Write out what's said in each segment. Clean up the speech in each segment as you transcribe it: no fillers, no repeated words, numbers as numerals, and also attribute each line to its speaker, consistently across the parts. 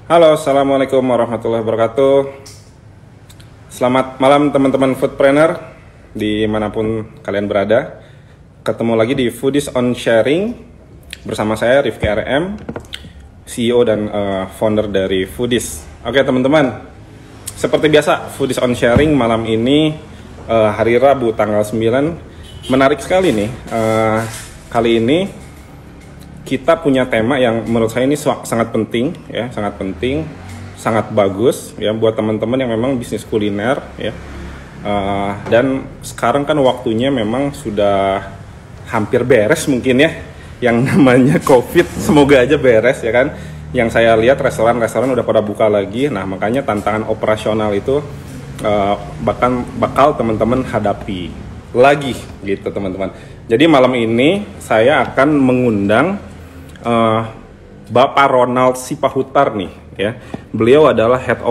Speaker 1: Halo, Assalamualaikum warahmatullahi wabarakatuh. Selamat malam teman-teman foodpreneur dimanapun kalian berada. Ketemu lagi di Foodies on Sharing bersama saya Rifki RM, CEO dan founder dari Foodies. Oke teman-teman, seperti biasa Foodies on Sharing malam ini hari Rabu tanggal 9. Menarik sekali nih, kali ini kita punya tema yang menurut saya ini sangat penting ya, sangat bagus ya buat teman-teman yang memang bisnis kuliner ya. Dan sekarang kan waktunya memang sudah hampir beres mungkin ya, yang namanya COVID, semoga aja beres ya kan. Yang saya lihat restoran-restoran udah pada buka lagi, nah makanya tantangan operasional itu bakal teman-teman hadapi lagi gitu teman-teman. Jadi malam ini saya akan mengundang Bapak Ronald Sipahutar nih ya. Beliau adalah head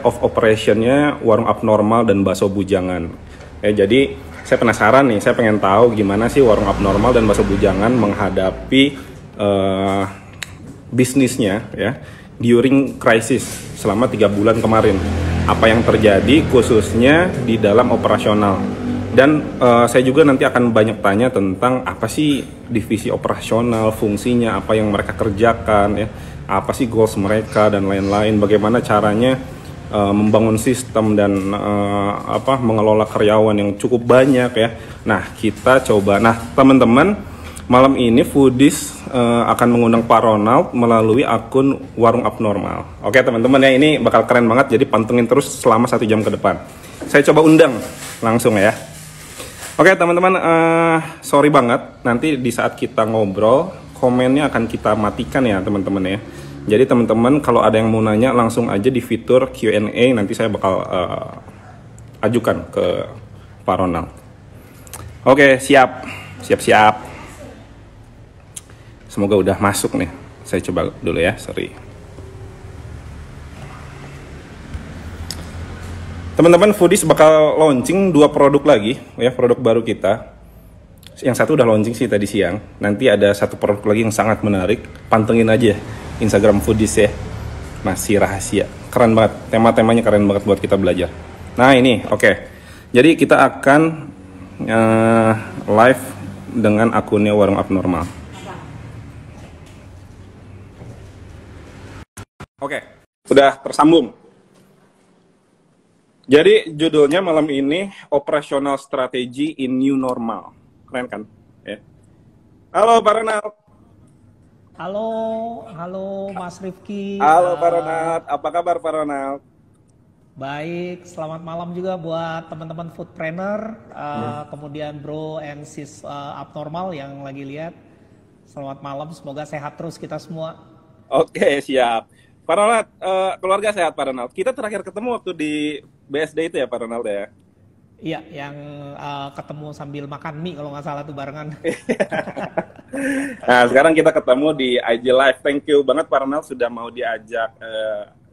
Speaker 1: of operationnya Warung Abnormal dan Bakso Bujangan. Ya, jadi saya penasaran nih, saya pengen tahu gimana sih Warung Abnormal dan Bakso Bujangan menghadapi bisnisnya ya during crisis selama 3 bulan kemarin. Apa yang terjadi khususnya di dalam operasional. Dan saya juga nanti akan banyak tanya tentang apa sih divisi operasional, fungsinya, apa yang mereka kerjakan, ya, apa sih goals mereka dan lain-lain, bagaimana caranya membangun sistem dan mengelola karyawan yang cukup banyak ya. Nah kita coba, nah teman-teman malam ini Foodies akan mengundang Pak Ronald melalui akun Warung Abnormal. Oke teman-teman ya, ini bakal keren banget, jadi pantengin terus selama 1 jam ke depan. Saya coba undang langsung ya. Oke teman-teman, sorry banget nanti di saat kita ngobrol komennya akan kita matikan ya teman-teman ya. Jadi teman-teman kalau ada yang mau nanya langsung aja di fitur Q&A, nanti saya bakal ajukan ke Pak Ronald. Oke, siap. Semoga udah masuk nih. Saya coba dulu ya, sorry. Teman-teman, Foodies bakal launching 2 produk lagi ya, produk baru kita. Yang satu udah launching sih tadi siang. Nanti ada 1 produk lagi yang sangat menarik. Pantengin aja Instagram Foodies ya. Masih rahasia. Keren banget. Tema-temanya keren banget buat kita belajar. Nah ini, oke. Jadi kita akan live dengan akunnya Warung Abnormal. Oke, udah tersambung. Jadi judulnya malam ini Operational Strategy in New Normal. Keren kan? Ya. Halo Pak Ronald.
Speaker 2: Halo Mas Rifki.
Speaker 1: Halo Pak Ronald, apa kabar Pak Ronald?
Speaker 2: Baik, selamat malam juga buat teman-teman foodpreneur, kemudian bro and sis Abnormal yang lagi lihat. Selamat malam, semoga sehat terus kita semua.
Speaker 1: Oke, siap. Pak Ronald, keluarga sehat Pak Ronald. Kita terakhir ketemu waktu di BSD itu ya Pak Ronald ya?
Speaker 2: Iya, yang ketemu sambil makan mie kalau nggak salah tuh barengan.
Speaker 1: Nah, sekarang kita ketemu di IG Live. Thank you banget Pak Ronald sudah mau diajak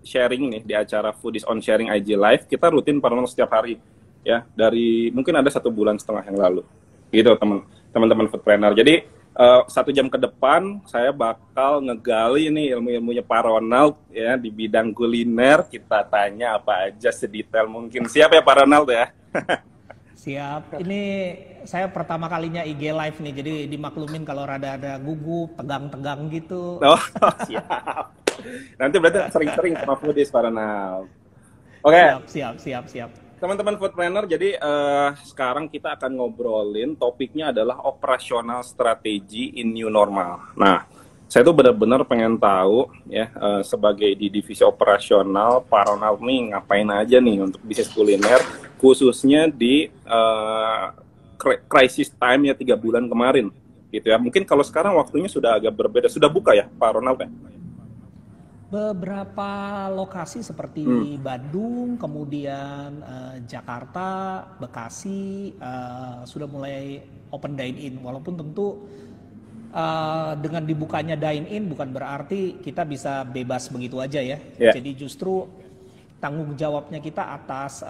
Speaker 1: sharing nih di acara Foodies on Sharing IG Live. Kita rutin Pak Ronald setiap hari ya, dari mungkin ada 1,5 bulan yang lalu. Gitu teman-teman foodpreneur. Jadi 1 jam ke depan saya bakal ngegali nih ilmu-ilmunya Pak Ronald ya di bidang kuliner. Kita tanya apa aja sedetail mungkin. Siap ya Pak Ronald ya?
Speaker 2: Siap. Ini saya pertama kalinya IG live nih, jadi dimaklumin kalau rada ada gugup, tegang-tegang gitu.
Speaker 1: Oh, siap. Nanti berarti sering-sering sama Foodies Pak Ronald. Oke.
Speaker 2: Siap.
Speaker 1: Teman-teman foodpreneur, jadi sekarang kita akan ngobrolin topiknya adalah operational strategy in new normal. Nah, saya tuh benar-benar pengen tahu ya sebagai di divisi operasional Pak Ronald nih ngapain aja nih untuk bisnis kuliner khususnya di crisis time ya 3 bulan kemarin gitu ya. Mungkin kalau sekarang waktunya sudah agak berbeda, sudah buka ya Pak Ronald ya?
Speaker 2: Beberapa lokasi seperti Bandung, kemudian Jakarta, Bekasi sudah mulai open dine-in. Walaupun tentu dengan dibukanya dine-in bukan berarti kita bisa bebas begitu aja ya. Yeah. Jadi justru tanggung jawabnya kita atas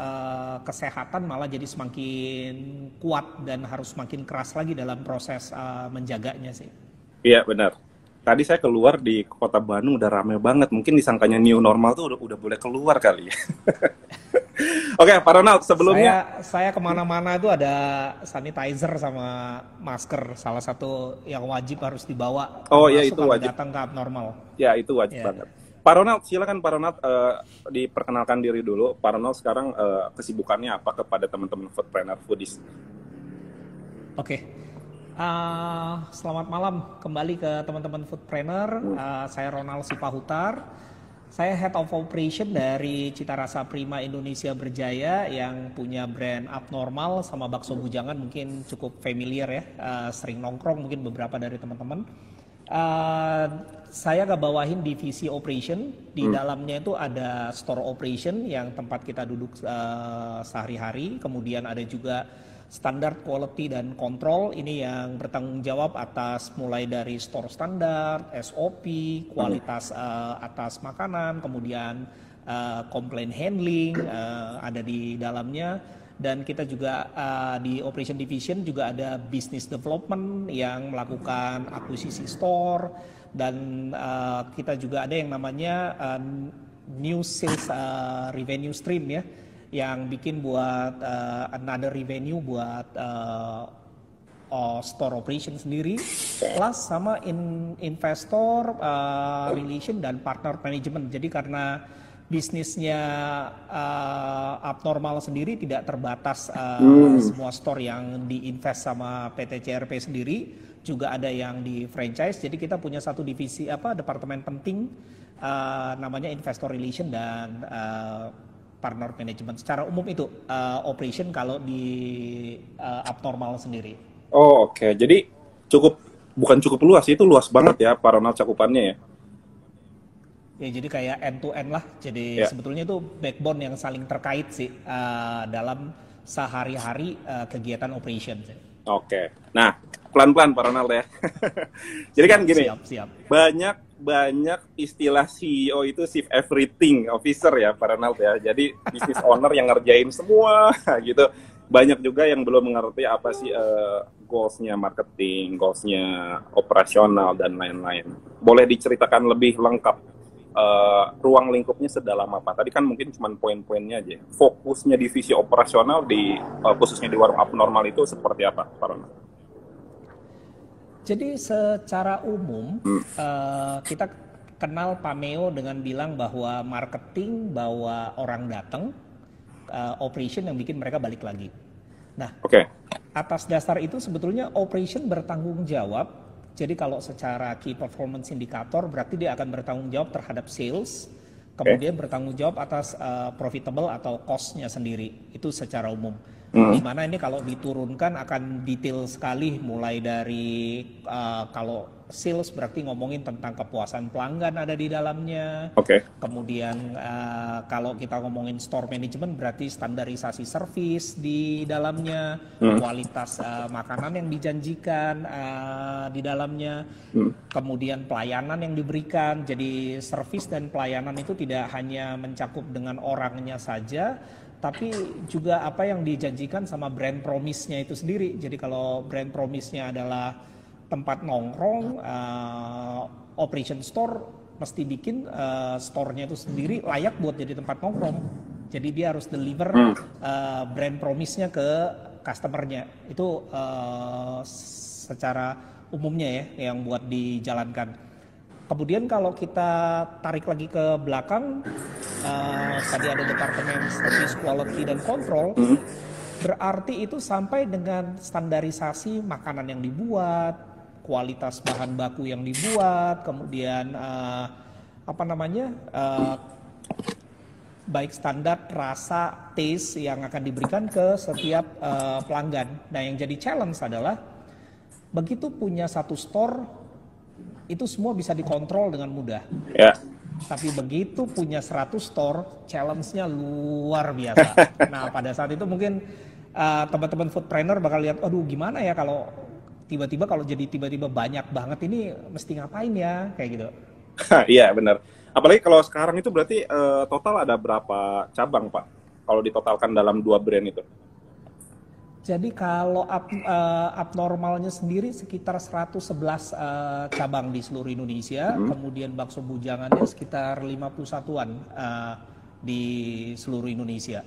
Speaker 2: kesehatan malah jadi semakin kuat dan harus semakin keras lagi dalam proses menjaganya sih.
Speaker 1: Iya benar. Tadi saya keluar di kota Bandung udah rame banget. Mungkin disangkanya new normal tuh udah boleh keluar kali ya. Oke, Pak Ronald, sebelumnya
Speaker 2: Saya kemana-mana itu ada sanitizer sama masker. Salah satu yang wajib harus dibawa,
Speaker 1: oh ya
Speaker 2: termasuk
Speaker 1: itu
Speaker 2: kalau
Speaker 1: wajib.
Speaker 2: datang ke abnormal.
Speaker 1: Ya itu wajib
Speaker 2: Ya,
Speaker 1: banget. Pak Ronald, silakan Pak Ronald diperkenalkan diri dulu. Pak Ronald sekarang kesibukannya apa kepada teman-teman foodpreneur foodies?
Speaker 2: oke. Selamat malam kembali ke teman-teman Foodpreneur. Saya Ronald Sipahutar. Saya Head of Operation dari Cita Rasa Prima Indonesia Berjaya yang punya brand Abnormal sama bakso bujangan, mungkin cukup familiar ya, sering nongkrong mungkin beberapa dari teman-teman. Uh, saya bawahin divisi operation, di dalamnya itu ada store operation yang tempat kita duduk sehari-hari, kemudian ada juga standar quality dan control, ini yang bertanggung jawab atas mulai dari store standar, SOP, kualitas atas makanan, kemudian complaint handling ada di dalamnya. Dan kita juga di operation division juga ada business development yang melakukan akuisisi store, dan kita juga ada yang namanya new sales revenue stream ya, yang bikin buat another revenue buat store operation sendiri, plus sama investor relation dan partner management. Jadi karena bisnisnya Abnormal sendiri tidak terbatas semua store yang diinvest sama PT CRP sendiri, juga ada yang di franchise. Jadi kita punya satu divisi departemen penting namanya investor relation dan partner management. Secara umum itu operation kalau di Abnormal sendiri.
Speaker 1: Oh oke, jadi bukan cukup luas, itu luas banget ya Pak Ronald cakupannya ya.
Speaker 2: Ya jadi kayak end to end lah. Jadi
Speaker 1: Ya.
Speaker 2: sebetulnya itu backbone yang saling terkait sih dalam sehari-hari kegiatan operation sih.
Speaker 1: Oke, nah pelan-pelan Pak Ronald ya. Jadi kan gini,
Speaker 2: Siap.
Speaker 1: banyak istilah CEO itu chief everything officer ya Pak Ronald ya. Jadi business owner yang ngerjain semua gitu. Banyak juga yang belum mengerti apa sih goals-nya marketing, goals-nya operasional dan lain-lain. Boleh diceritakan lebih lengkap ruang lingkupnya sedalam apa? Tadi kan mungkin cuma poin-poinnya aja. Fokusnya divisi operasional khususnya di warung Abnormal itu seperti apa, Pak Ronald?
Speaker 2: Jadi secara umum kita kenal Pameo dengan bilang bahwa marketing bawa orang datang, operation yang bikin mereka balik lagi. Nah, atas dasar itu sebetulnya operation bertanggung jawab. Jadi kalau secara key performance indicator berarti dia akan bertanggung jawab terhadap sales, kemudian bertanggung jawab atas profitable atau cost-nya sendiri. Itu secara umum. Dimana ini kalau diturunkan akan detail sekali, mulai dari kalau sales berarti ngomongin tentang kepuasan pelanggan ada di dalamnya. Kemudian kalau kita ngomongin store management berarti standarisasi service di dalamnya, kualitas makanan yang dijanjikan di dalamnya, kemudian pelayanan yang diberikan. Jadi service dan pelayanan itu tidak hanya mencakup dengan orangnya saja, tapi juga apa yang dijanjikan sama brand promise-nya itu sendiri. Jadi kalau brand promise-nya adalah tempat nongkrong, operation store mesti bikin store-nya itu sendiri layak buat jadi tempat nongkrong. Jadi dia harus deliver brand promise-nya ke customer-nya. Itu secara umumnya ya yang buat dijalankan. Kemudian kalau kita tarik lagi ke belakang, tadi ada departemen service quality dan control, berarti itu sampai dengan standarisasi makanan yang dibuat, kualitas bahan baku yang dibuat, kemudian baik standar rasa, taste yang akan diberikan ke setiap pelanggan. Nah yang jadi challenge adalah begitu punya satu store, itu semua bisa dikontrol dengan mudah.
Speaker 1: Ya.
Speaker 2: Tapi begitu punya 100 store, challenge-nya luar biasa. Nah, pada saat itu mungkin teman-teman foodpreneur bakal lihat, aduh gimana ya kalau tiba-tiba banyak banget ini mesti ngapain ya, kayak gitu.
Speaker 1: Iya, benar. Apalagi kalau sekarang itu berarti total ada berapa cabang, Pak? Kalau ditotalkan dalam 2 brand itu?
Speaker 2: Jadi kalau abnormalnya sendiri sekitar 111 cabang di seluruh Indonesia, kemudian bakso bujangannya sekitar 51-an di seluruh Indonesia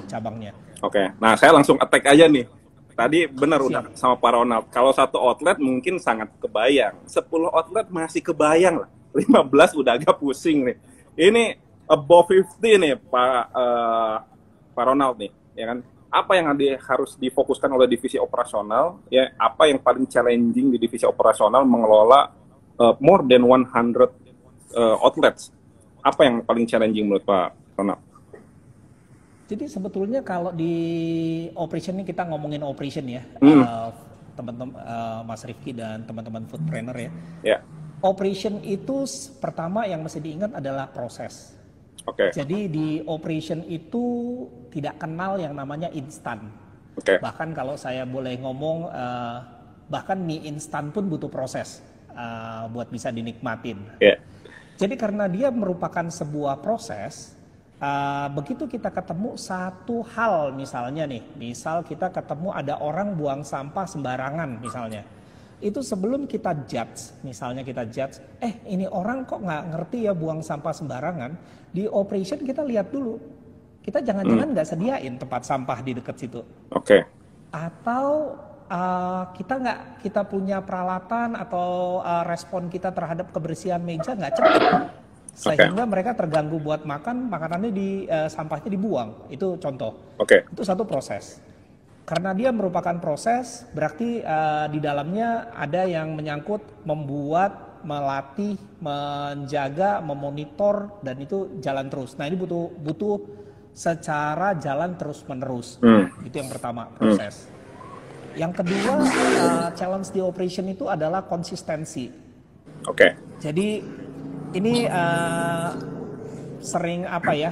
Speaker 2: cabangnya.
Speaker 1: Oke. Nah, saya langsung attack aja nih. Tadi benar
Speaker 2: Siap.
Speaker 1: udah sama Pak Ronald. Kalau satu outlet mungkin sangat kebayang. 10 outlet masih kebayang lah. 15 udah agak pusing nih. Ini above 50 nih Pak Ronald nih, ya kan? Apa yang harus difokuskan oleh divisi operasional? Ya, apa yang paling challenging di divisi operasional mengelola more than 100 outlets? Apa yang paling challenging menurut Pak Ronald?
Speaker 2: Jadi sebetulnya kalau di operation ini kita ngomongin operation ya, teman-teman Mas Rifki dan teman-teman foodpreneur ya.
Speaker 1: Yeah.
Speaker 2: Operation itu pertama yang mesti diingat adalah proses. Jadi di operation itu tidak kenal yang namanya instan. Bahkan kalau saya boleh ngomong, bahkan mie instan pun butuh proses buat bisa dinikmatin.
Speaker 1: Yeah.
Speaker 2: Jadi karena dia merupakan sebuah proses, begitu kita ketemu satu hal misalnya nih, misal kita ketemu ada orang buang sampah sembarangan misalnya. Itu sebelum kita judge, misalnya kita judge, ini orang kok nggak ngerti ya buang sampah sembarangan, di operation kita lihat dulu, kita jangan-jangan nggak sediain tempat sampah di dekat situ. Atau kita punya peralatan atau respon kita terhadap kebersihan meja nggak cepat, sehingga mereka terganggu buat makan, makanannya sampahnya dibuang. Itu contoh. Itu satu proses. Karena dia merupakan proses, berarti di dalamnya ada yang menyangkut membuat, melatih, menjaga, memonitor, dan itu jalan terus. Nah ini butuh secara jalan terus menerus. Itu yang pertama, proses. Yang kedua, challenge di operation itu adalah konsistensi. Jadi ini sering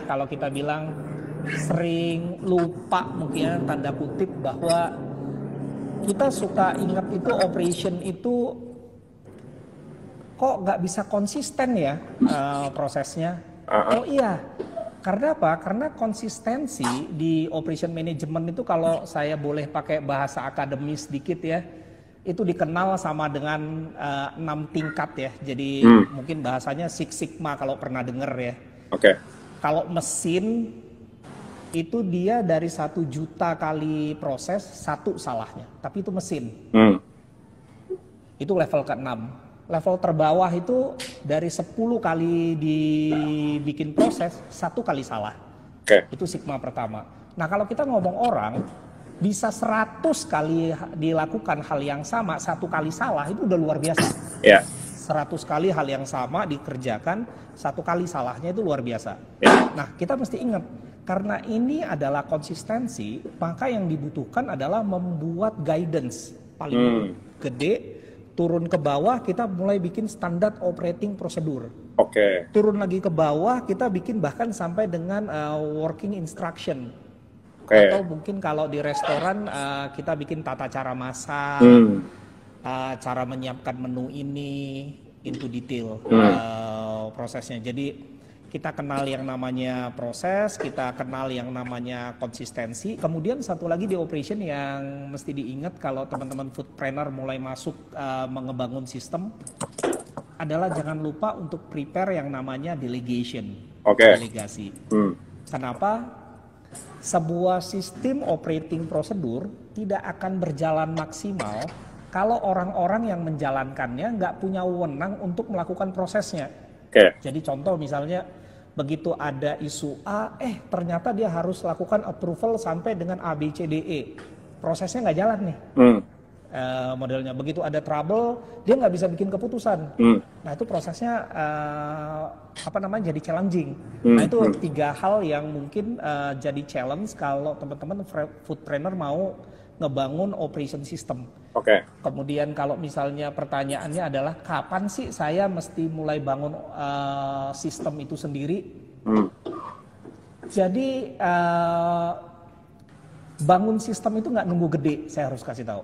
Speaker 2: kalau kita bilang sering lupa mungkin tanda kutip bahwa kita suka ingat itu operation itu kok nggak bisa konsisten ya prosesnya. Oh iya, karena apa? Karena konsistensi di operation management itu kalau saya boleh pakai bahasa akademis sedikit ya, itu dikenal sama dengan 6 tingkat ya. Jadi mungkin bahasanya Six Sigma kalau pernah denger ya. Kalau mesin itu dia dari 1 juta kali proses 1 salahnya, tapi itu mesin. Itu level ke-6. Level terbawah itu dari 10 kali dibikin proses 1 kali salah. Itu sigma pertama. Nah kalau kita ngomong orang bisa 100 kali dilakukan hal yang sama 1 kali salah, itu udah luar biasa. 100 kali hal yang sama dikerjakan 1 kali salahnya itu luar biasa. Nah kita mesti ingat, karena ini adalah konsistensi, maka yang dibutuhkan adalah membuat guidance paling gede, turun ke bawah kita mulai bikin standar operating prosedur. Turun lagi ke bawah kita bikin bahkan sampai dengan working instruction. Atau mungkin kalau di restoran kita bikin tata cara masak, cara menyiapkan menu ini into detail prosesnya. Jadi kita kenal yang namanya proses, kita kenal yang namanya konsistensi. Kemudian satu lagi di operation yang mesti diingat kalau teman-teman foodpreneur mulai masuk mengebangun sistem adalah jangan lupa untuk prepare yang namanya delegation, delegasi. Kenapa? Sebuah sistem operating prosedur tidak akan berjalan maksimal kalau orang-orang yang menjalankannya nggak punya wewenang untuk melakukan prosesnya. Jadi contoh misalnya begitu ada isu A, ternyata dia harus lakukan approval sampai dengan A, B, C, D, E. Prosesnya nggak jalan nih. Modelnya begitu ada trouble, dia nggak bisa bikin keputusan. Nah itu prosesnya jadi challenging. Nah itu 3 hal yang mungkin jadi challenge kalau teman-teman foodpreneur mau ngebangun operation system. Kemudian kalau misalnya pertanyaannya adalah kapan sih saya mesti mulai bangun sistem itu sendiri? Jadi bangun sistem itu nggak nunggu gede, saya harus kasih tahu.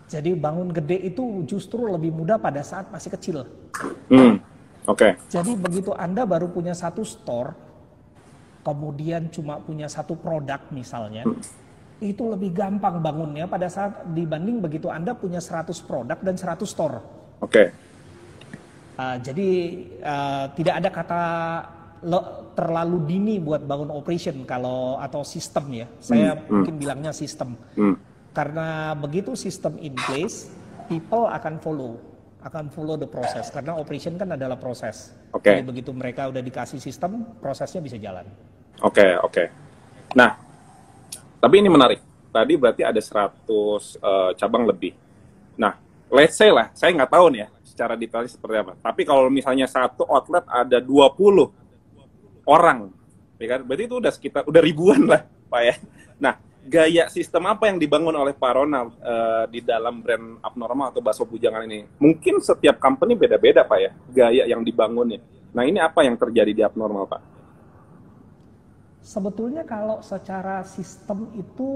Speaker 2: Jadi bangun gede itu justru lebih mudah pada saat masih kecil. Jadi begitu Anda baru punya 1 store, kemudian cuma punya 1 produk misalnya, itu lebih gampang bangunnya pada saat dibanding begitu Anda punya 100 produk dan 100 store.
Speaker 1: Oke.
Speaker 2: Jadi tidak ada kata terlalu dini buat bangun operation kalau atau sistem ya. Saya mungkin bilangnya sistem. Karena begitu sistem in place, people akan follow the process. Karena operation kan adalah proses. Jadi begitu mereka udah dikasih sistem, prosesnya bisa jalan.
Speaker 1: Oke. Nah, tapi ini menarik. Tadi berarti ada 100 cabang lebih. Nah, let's say lah, saya nggak tahu nih ya secara detailnya seperti apa. Tapi kalau misalnya satu outlet ada 20 orang, ya kan? Berarti itu udah ribuan lah, Pak ya. Nah, gaya sistem apa yang dibangun oleh Pak Ronald di dalam brand Abnormal atau Bakso Bujangan ini? Mungkin setiap company beda-beda, Pak ya, gaya yang dibangunnya. Nah, ini apa yang terjadi di Abnormal, Pak?
Speaker 2: Sebetulnya kalau secara sistem itu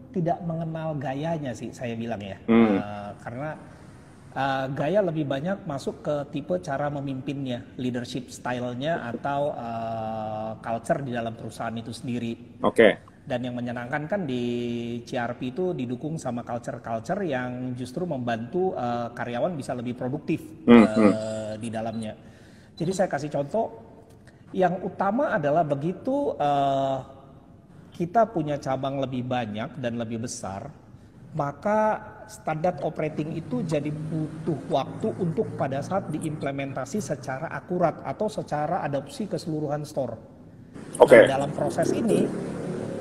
Speaker 2: tidak mengenal gayanya sih, saya bilang ya. Karena gaya lebih banyak masuk ke tipe cara memimpinnya, leadership style-nya atau culture di dalam perusahaan itu sendiri. Dan yang menyenangkan kan di CRP itu didukung sama culture-culture yang justru membantu karyawan bisa lebih produktif di dalamnya. Jadi saya kasih contoh, yang utama adalah begitu kita punya cabang lebih banyak dan lebih besar, maka standar operating itu jadi butuh waktu untuk pada saat diimplementasi secara akurat atau secara adopsi keseluruhan store. Nah, dalam proses ini,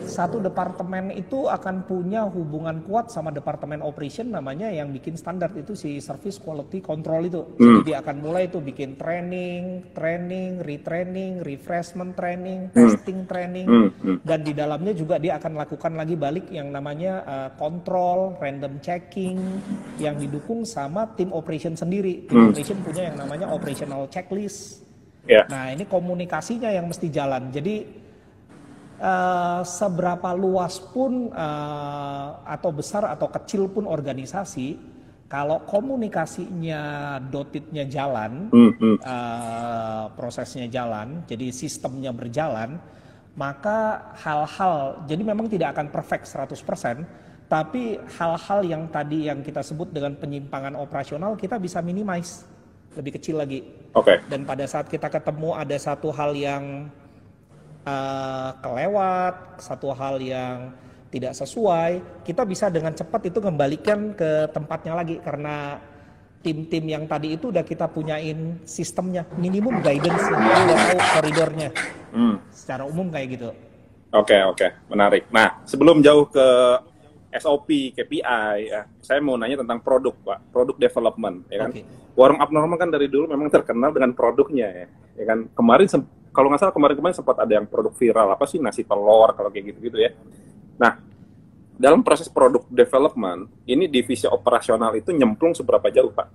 Speaker 2: satu departemen itu akan punya hubungan kuat sama departemen operation, namanya yang bikin standar itu si service quality control itu. Jadi dia akan mulai itu bikin training, retraining, refreshment training, testing training, dan di dalamnya juga dia akan lakukan lagi balik yang namanya kontrol, random checking, yang didukung sama tim operation sendiri. Tim operation punya yang namanya operational checklist. Nah, ini komunikasinya yang mesti jalan. Jadi seberapa luas pun atau besar atau kecil pun organisasi, kalau komunikasinya dotitnya jalan, prosesnya jalan, jadi sistemnya berjalan, maka hal-hal, jadi memang tidak akan perfect 100%, tapi hal-hal yang tadi yang kita sebut dengan penyimpangan operasional kita bisa minimize, lebih kecil lagi. Dan pada saat kita ketemu ada satu hal yang kelewat, satu hal yang tidak sesuai, kita bisa dengan cepat itu kembalikan ke tempatnya lagi, karena tim-tim yang tadi itu udah kita punyain sistemnya, minimum guidance, udah tahu koridornya. Secara umum kayak gitu.
Speaker 1: Oke, menarik. Nah, sebelum jauh ke SOP, KPI, ya, saya mau nanya tentang produk, Pak, produk development, ya kan? Warung Abnormal kan dari dulu memang terkenal dengan produknya, ya kan? Kalau nggak salah kemarin sempat ada yang produk viral, apa sih, nasi telur, kalau kayak gitu-gitu ya. Nah, dalam proses produk development, ini divisi operasional itu nyemplung seberapa jauh, Pak?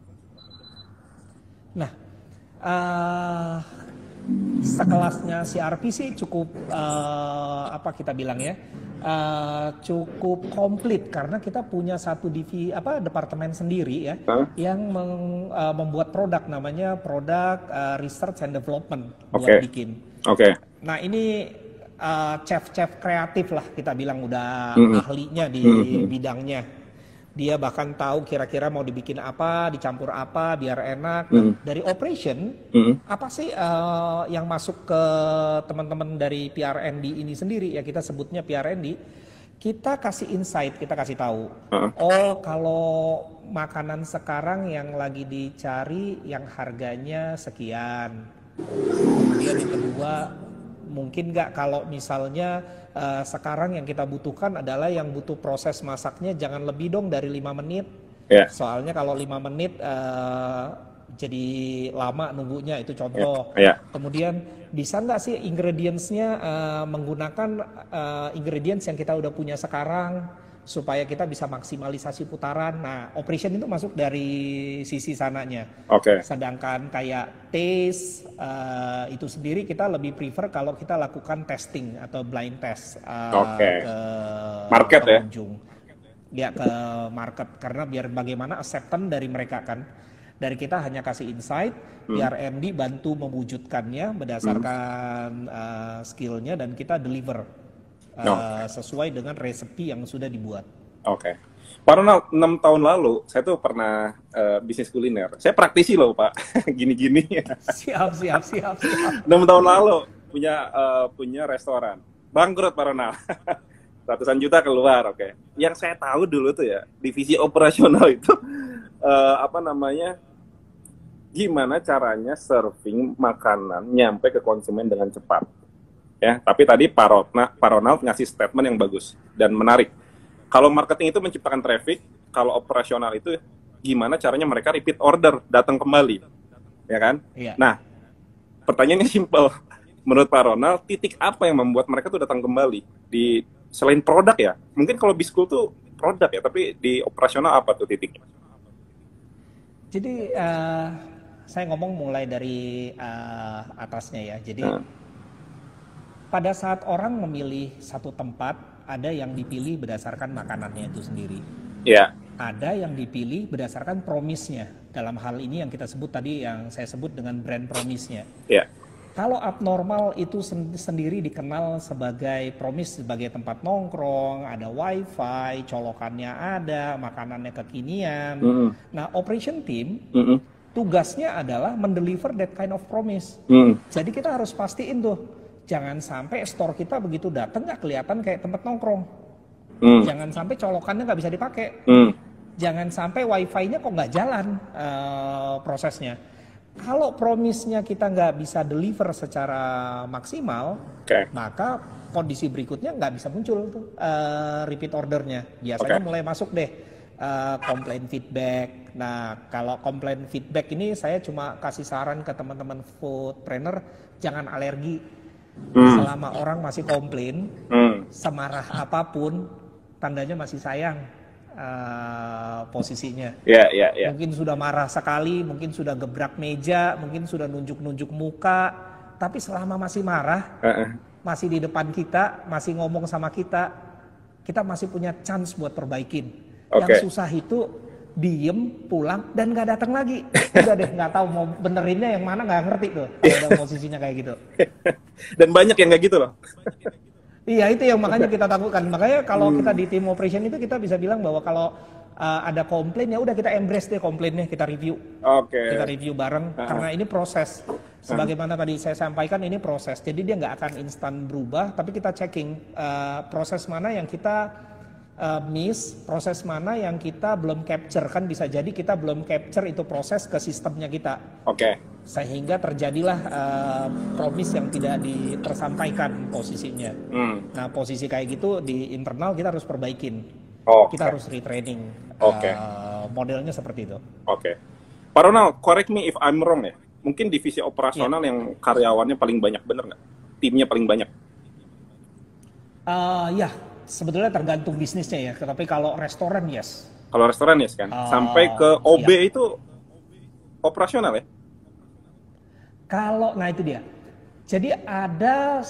Speaker 2: Nah, sekelasnya CRP sih cukup, apa kita bilang ya, cukup komplit, karena kita punya satu departemen sendiri ya, yang membuat produk, namanya produk research and development buat bikin. Nah, ini chef kreatif lah kita bilang, udah ahlinya di bidangnya. Dia bahkan tahu kira-kira mau dibikin apa, dicampur apa biar enak. Nah, dari operation, apa sih yang masuk ke teman-teman dari PRND ini sendiri, ya kita sebutnya PRND, kita kasih insight, kita kasih tahu. Oh, kalau makanan sekarang yang lagi dicari yang harganya sekian. Kemudian yang kedua, mungkin nggak kalau misalnya sekarang yang kita butuhkan adalah yang butuh proses masaknya jangan lebih dong dari 5 menit. Soalnya kalau 5 menit jadi lama nunggunya, itu contoh. Kemudian bisa nggak sih ingredients-nya menggunakan ingredients yang kita udah punya sekarang, supaya kita bisa maksimalisasi putaran. Nah, operation itu masuk dari sisi sananya. Sedangkan kayak taste itu sendiri kita lebih prefer kalau kita lakukan testing atau blind test ke
Speaker 1: market
Speaker 2: pengunjung. Ya, ke market, karena biar bagaimana acceptance dari mereka kan. Dari kita hanya kasih insight, biar R&D bantu mewujudkannya berdasarkan skillnya, dan kita deliver.
Speaker 1: No.
Speaker 2: sesuai dengan resepi yang sudah dibuat.
Speaker 1: Oke. Pak Ronald, 6 tahun lalu saya tuh pernah bisnis kuliner. Saya praktisi loh Pak, gini-gini.
Speaker 2: Siap, siap, siap, siap.
Speaker 1: 6 tahun lalu punya restoran. Bangkrut Pak Ronald. Ratusan juta keluar, oke. Yang saya tahu dulu tuh ya, divisi operasional itu gimana caranya serving makanan nyampe ke konsumen dengan cepat. Ya, tapi tadi Pak Ronald ngasih statement yang bagus dan menarik. Kalau marketing itu menciptakan traffic, kalau operasional itu gimana caranya mereka repeat order, datang kembali, ya kan?
Speaker 2: Iya.
Speaker 1: Nah, pertanyaannya simpel. Menurut Pak Ronald, titik apa yang membuat mereka tuh datang kembali? Selain produk ya, mungkin kalau Biskul tuh produk ya, tapi di operasional apa tuh titiknya?
Speaker 2: Jadi saya ngomong mulai dari atasnya ya. Jadi pada saat orang memilih satu tempat, ada yang dipilih berdasarkan makanannya itu sendiri.
Speaker 1: Iya.
Speaker 2: Ada yang dipilih berdasarkan promise-nya. Dalam hal ini yang kita sebut tadi, yang saya sebut dengan brand promise-nya.
Speaker 1: Iya.
Speaker 2: Kalau abnormal itu sendiri dikenal sebagai promise, sebagai tempat nongkrong, ada wifi, colokannya ada, makanannya kekinian. Nah, operation team tugasnya adalah mendeliver that kind of promise. Jadi kita harus pastiin tuh, jangan sampai store kita begitu datang nggak kelihatan kayak tempat nongkrong. Jangan sampai colokannya nggak bisa dipakai. Jangan sampai wifi-nya kok nggak jalan prosesnya. Kalau promise-nya kita nggak bisa deliver secara maksimal, maka kondisi berikutnya nggak bisa muncul tuh repeat ordernya. Biasanya mulai masuk deh komplain feedback. Nah, kalau komplain feedback ini saya cuma kasih saran ke teman-teman foodpreneur, jangan alergi. Selama orang masih komplain, semarah apapun, tandanya masih sayang. Posisinya. Mungkin sudah marah sekali, mungkin sudah gebrak meja, mungkin sudah nunjuk-nunjuk muka, tapi selama masih marah, masih di depan kita, masih ngomong sama kita masih punya chance buat perbaikin. Yang susah itu diem, pulang, dan nggak datang lagi. Udah deh, nggak tahu mau benerinnya yang mana, nggak ngerti tuh. Ada posisinya kayak gitu.
Speaker 1: Dan banyak yang nggak gitu loh.
Speaker 2: Iya, itu yang makanya kita takutkan. Makanya kalau kita di tim operation itu kita bisa bilang bahwa kalau ada komplain, ya udah kita embrace deh komplainnya, kita review. Kita review bareng karena ini proses. Sebagaimana tadi saya sampaikan, ini proses. Jadi dia nggak akan instan berubah, tapi kita checking proses mana yang kita miss, proses mana yang kita belum capture. Kan bisa jadi kita belum capture itu proses ke sistemnya kita. Sehingga terjadilah promise yang tidak tersampaikan posisinya. Nah, posisi kayak gitu di internal kita harus perbaikin. Kita harus retraining. Modelnya seperti itu.
Speaker 1: Pak Ronald, correct me if I'm wrong ya. Mungkin divisi operasional yang karyawannya paling banyak, bener nggak? Timnya paling banyak?
Speaker 2: Ya, sebetulnya tergantung bisnisnya ya. Tapi kalau restoran, yes.
Speaker 1: Kalau restoran yes kan? Sampai ke OB itu operasional ya?
Speaker 2: Nah itu dia. Jadi ada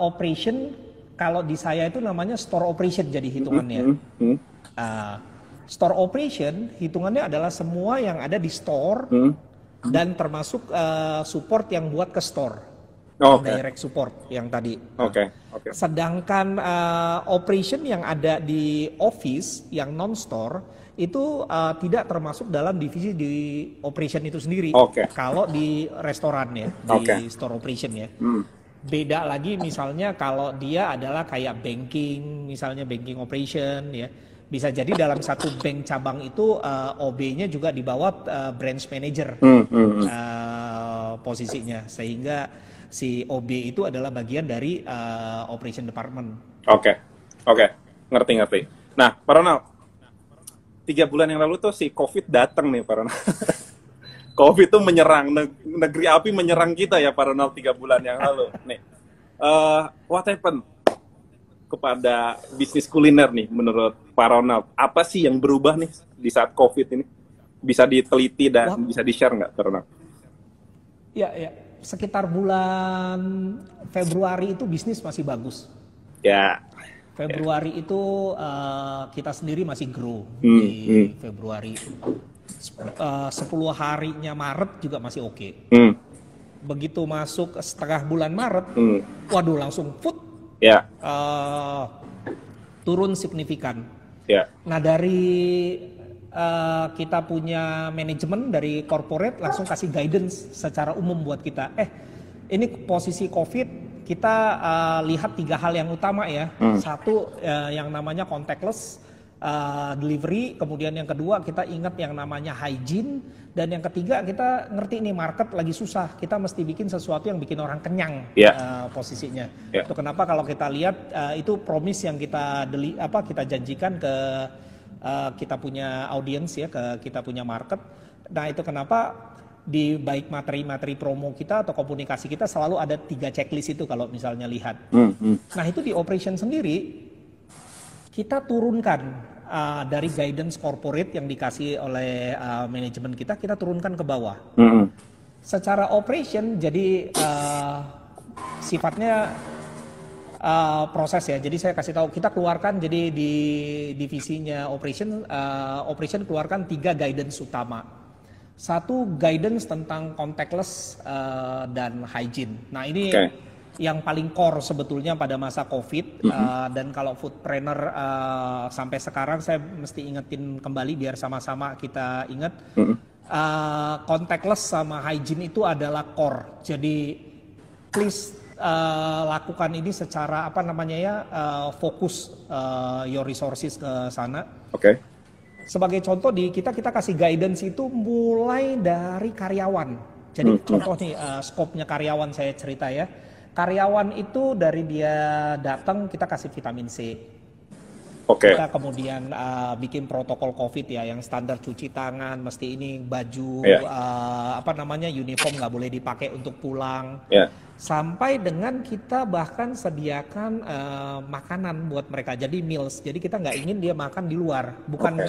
Speaker 2: operation, kalau di saya itu namanya store operation jadi hitungannya. Store operation hitungannya adalah semua yang ada di store dan termasuk support yang buat ke store. Direct support yang tadi. Sedangkan operation yang ada di office yang non-store itu tidak termasuk dalam divisi di operation itu sendiri. Kalau di restoran ya, di store operation ya. Beda lagi misalnya kalau dia adalah kayak banking, misalnya banking operation ya. Bisa jadi dalam satu bank cabang itu OB-nya juga di bawah branch manager posisinya. Sehingga si OB itu adalah bagian dari operation department.
Speaker 1: Ngerti. Nah, Pak Ronald, 3 bulan yang lalu tuh si COVID datang nih Pak Ronald. COVID tuh menyerang, negeri api menyerang kita ya Pak Ronald 3 bulan yang lalu. Nih, what happened kepada bisnis kuliner nih menurut Pak Ronald? Apa sih yang berubah nih di saat COVID ini? Bisa diteliti dan bisa di-share nggak Pak Ronald?
Speaker 2: Ya, sekitar bulan Februari itu bisnis masih bagus. Februari itu kita sendiri masih grow di Februari. 10 harinya Maret juga masih oke. Begitu masuk setengah bulan Maret, waduh langsung
Speaker 1: Ya,
Speaker 2: eh, turun signifikan.
Speaker 1: ya.
Speaker 2: Nah dari kita punya manajemen dari corporate langsung kasih guidance secara umum buat kita. Ini posisi COVID kita lihat 3 hal yang utama ya. Satu yang namanya contactless delivery, kemudian yang kedua kita ingat yang namanya hygiene, dan yang ketiga kita ngerti nih market lagi susah, kita mesti bikin sesuatu yang bikin orang kenyang posisinya. Itu kenapa kalau kita lihat itu promise yang kita kita janjikan ke kita punya audience ya, ke kita punya market. Nah itu kenapa di baik materi-materi promo kita atau komunikasi kita selalu ada 3 checklist itu kalau misalnya lihat. Nah itu di operation sendiri kita turunkan dari guidance corporate yang dikasih oleh manajemen kita turunkan ke bawah. Secara operation jadi sifatnya proses ya. Jadi saya kasih tahu, kita keluarkan jadi di divisinya operation keluarkan 3 guidance utama. Satu guidance tentang contactless dan hygiene. Nah ini yang paling core sebetulnya pada masa COVID, dan kalau foodpreneur sampai sekarang saya mesti ingetin kembali biar sama-sama kita ingat, contactless sama hygiene itu adalah core. Jadi please lakukan ini secara fokus your resources ke sana. Sebagai contoh di kita kasih guidance itu mulai dari karyawan. Jadi contoh nih scope-nya karyawan saya cerita ya. Karyawan itu dari dia datang kita kasih vitamin C. Kita kemudian bikin protokol COVID ya, yang standar cuci tangan, mesti ini baju uniform nggak boleh dipakai untuk pulang. Sampai dengan kita bahkan sediakan makanan buat mereka, jadi meals. Jadi kita nggak ingin dia makan di luar, bukan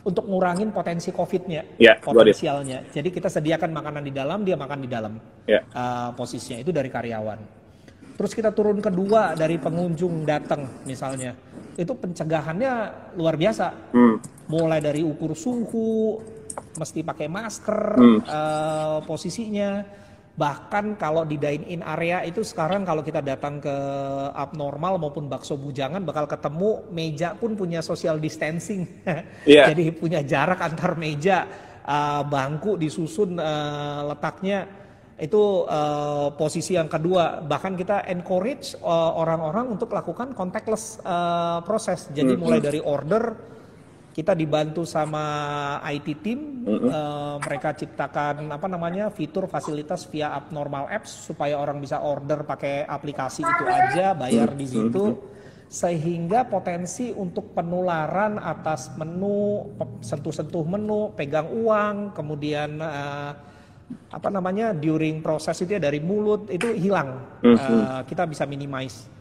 Speaker 2: untuk ngurangin potensi COVID-nya, potensialnya. Jadi kita sediakan makanan di dalam, dia makan di dalam. Posisinya itu dari karyawan. Terus kita turun kedua dari pengunjung datang misalnya, itu pencegahannya luar biasa. Mulai dari ukur suhu, mesti pakai masker posisinya. Bahkan kalau di dine-in area itu sekarang kalau kita datang ke Abnormal maupun Bakso Bujangan bakal ketemu meja pun punya social distancing. Jadi punya jarak antar meja, bangku disusun letaknya. Itu posisi yang kedua. Bahkan kita encourage orang-orang untuk lakukan contactless proses. Jadi mulai dari order, kita dibantu sama IT team, mereka ciptakan fitur fasilitas via Abnormal Apps supaya orang bisa order pakai aplikasi itu aja, bayar di situ, sehingga potensi untuk penularan atas menu, sentuh-sentuh menu, pegang uang, kemudian during proses itu ya dari mulut itu hilang, kita bisa minimize.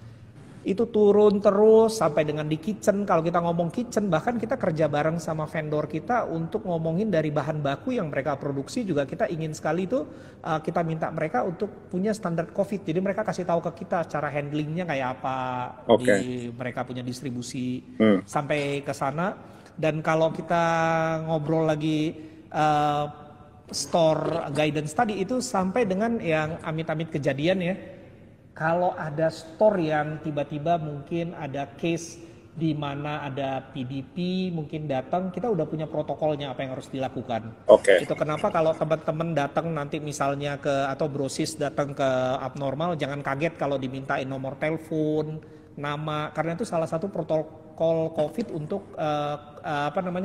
Speaker 2: Itu turun terus sampai dengan di kitchen. Kalau kita ngomong kitchen, bahkan kita kerja bareng sama vendor kita untuk ngomongin dari bahan baku yang mereka produksi juga kita ingin sekali itu kita minta mereka untuk punya standar COVID. Jadi mereka kasih tahu ke kita cara handlingnya kayak apa, di mereka punya distribusi sampai ke sana. Dan kalau kita ngobrol lagi store guidance tadi itu sampai dengan yang amit-amit kejadian ya. Kalau ada store yang tiba-tiba mungkin ada case di mana ada PDP mungkin datang, kita udah punya protokolnya apa yang harus dilakukan. Itu kenapa kalau teman-teman datang nanti misalnya atau brosis datang ke Abnormal, jangan kaget kalau dimintain nomor telepon, nama, karena itu salah satu protokol COVID untuk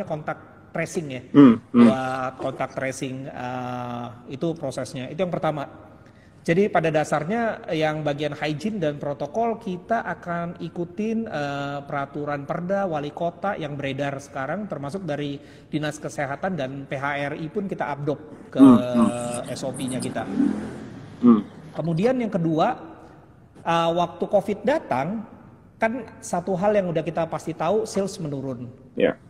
Speaker 2: kontak tracing ya. Buat kontak tracing itu prosesnya. Itu yang pertama. Jadi pada dasarnya yang bagian hygiene dan protokol kita akan ikutin peraturan Perda Wali Kota yang beredar sekarang, termasuk dari Dinas Kesehatan dan PHRI pun kita adopt ke SOP-nya kita. Kemudian yang kedua, waktu COVID datang, kan satu hal yang udah kita pasti tahu, sales menurun.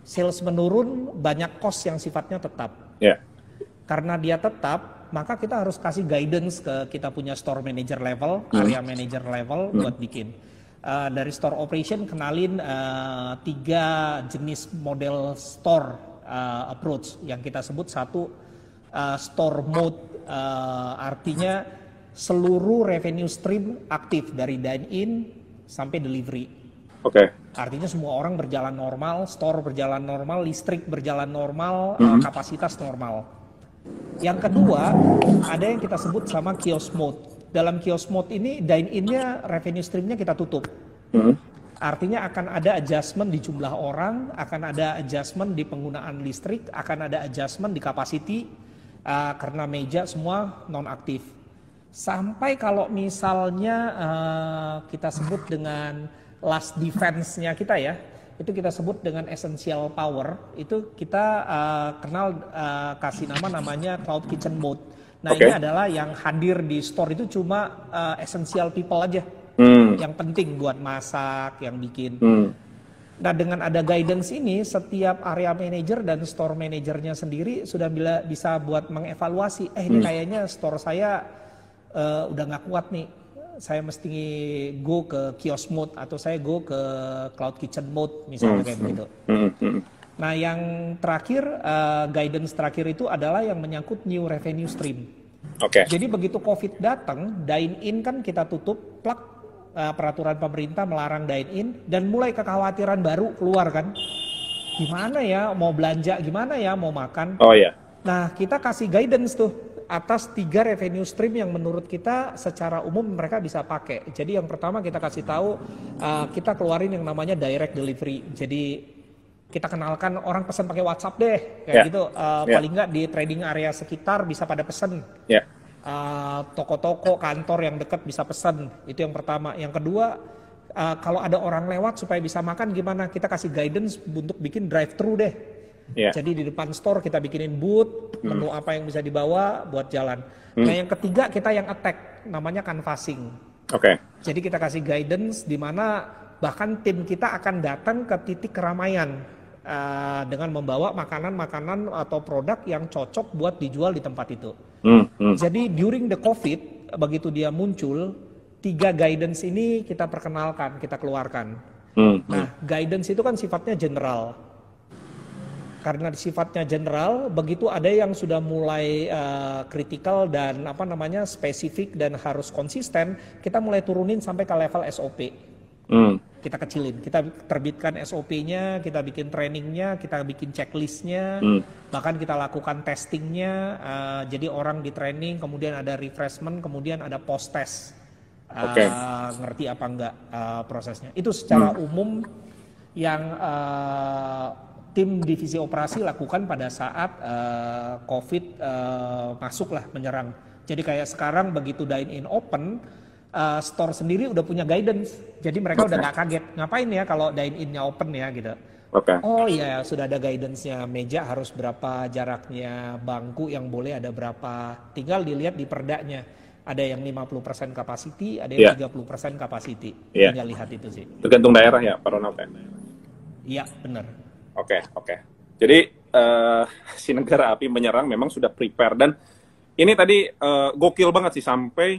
Speaker 2: Sales menurun, banyak cost yang sifatnya tetap. Karena dia tetap, maka kita harus kasih guidance ke kita punya store manager level, area manager level buat bikin. Dari store operation kenalin 3 jenis model store approach yang kita sebut. Satu store mode, artinya seluruh revenue stream aktif dari dine-in sampai delivery.
Speaker 1: Oke.
Speaker 2: Artinya semua orang berjalan normal, store berjalan normal, listrik berjalan normal, kapasitas normal. Yang kedua, ada yang kita sebut sama kiosk mode. Dalam kiosk mode ini dine-in-nya revenue stream-nya kita tutup. Artinya akan ada adjustment di jumlah orang, akan ada adjustment di penggunaan listrik, akan ada adjustment di capacity, karena meja semua non-aktif. Sampai kalau misalnya kita sebut dengan last defense-nya kita ya, itu kita sebut dengan essential power, itu kita kasih namanya cloud kitchen mode. Nah ini adalah yang hadir di store itu cuma essential people aja, yang penting buat masak, yang bikin. Nah dengan ada guidance ini, setiap area manager dan store manajernya sendiri sudah bisa buat mengevaluasi, ini kayaknya store saya udah nggak kuat nih, saya mesti go ke kiosk mode atau saya go ke cloud kitchen mode misalnya kayak begitu. Nah yang terakhir, guidance terakhir itu adalah yang menyangkut new revenue stream. Jadi begitu COVID datang, dine-in kan kita tutup, plak, peraturan pemerintah melarang dine-in, dan mulai kekhawatiran baru keluar kan, gimana ya mau belanja, gimana ya mau makan. Nah kita kasih guidance tuh atas 3 revenue stream yang menurut kita secara umum mereka bisa pakai. Jadi yang pertama kita kasih tahu, kita keluarin yang namanya direct delivery. Jadi kita kenalkan orang pesan pakai WhatsApp deh, kayak gitu. Paling nggak di trading area sekitar bisa pada pesan. Toko-toko, kantor yang dekat bisa pesan. Itu yang pertama. Yang kedua, kalau ada orang lewat supaya bisa makan gimana? Kita kasih guidance untuk bikin drive-thru deh. Jadi di depan store kita bikinin booth, menu apa yang bisa dibawa buat jalan. Nah yang ketiga kita yang attack, namanya canvassing. Jadi kita kasih guidance di mana bahkan tim kita akan datang ke titik keramaian dengan membawa makanan-makanan atau produk yang cocok buat dijual di tempat itu. Jadi during the COVID, begitu dia muncul, 3 guidance ini kita perkenalkan, kita keluarkan. Nah guidance itu kan sifatnya general. Karena sifatnya general, begitu ada yang sudah mulai kritikal dan spesifik dan harus konsisten, kita mulai turunin sampai ke level SOP. Kita kecilin, kita terbitkan SOP-nya, kita bikin trainingnya, kita bikin checklist-nya, bahkan kita lakukan testingnya. Jadi orang di training, kemudian ada refreshment, kemudian ada post test, ngerti apa enggak prosesnya. Itu secara umum yang tim divisi operasi lakukan pada saat COVID masuklah menyerang. Jadi kayak sekarang begitu dine-in open, store sendiri udah punya guidance. Jadi mereka udah nggak kaget, ngapain ya kalau dine-in-nya open ya gitu. Oh iya sudah ada guidance-nya, meja harus berapa jaraknya, bangku yang boleh ada berapa. Tinggal dilihat di perdanya. Ada yang 50% capacity, ada yang 30% capacity. Tinggal lihat itu sih.
Speaker 1: Tergantung daerah ya, Pak Ronald.
Speaker 2: Iya benar.
Speaker 1: Oke. Jadi si negara api menyerang memang sudah prepare, dan ini tadi gokil banget sih, sampai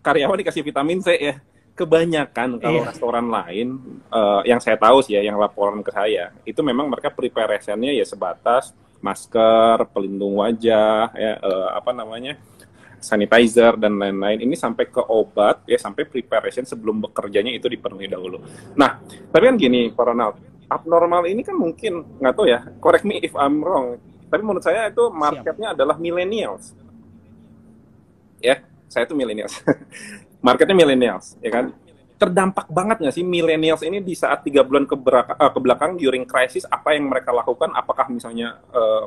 Speaker 1: karyawan dikasih vitamin C ya. Kebanyakan kalau restoran lain yang saya tahu sih ya, yang laporan ke saya, itu memang mereka preparation-nya ya sebatas masker, pelindung wajah, ya sanitizer dan lain-lain. Ini sampai ke obat ya, sampai preparation sebelum bekerjanya itu dipenuhi dahulu. Nah, tapi kan gini Pak Ronald, abnormal ini kan mungkin, nggak tahu ya, correct me if I'm wrong, tapi menurut saya itu marketnya adalah millennials. Ya, saya itu millennials. Marketnya millennials, ya kan? Terdampak banget nggak sih millennials ini di saat 3 bulan ke belakang during crisis? Apa yang mereka lakukan? Apakah misalnya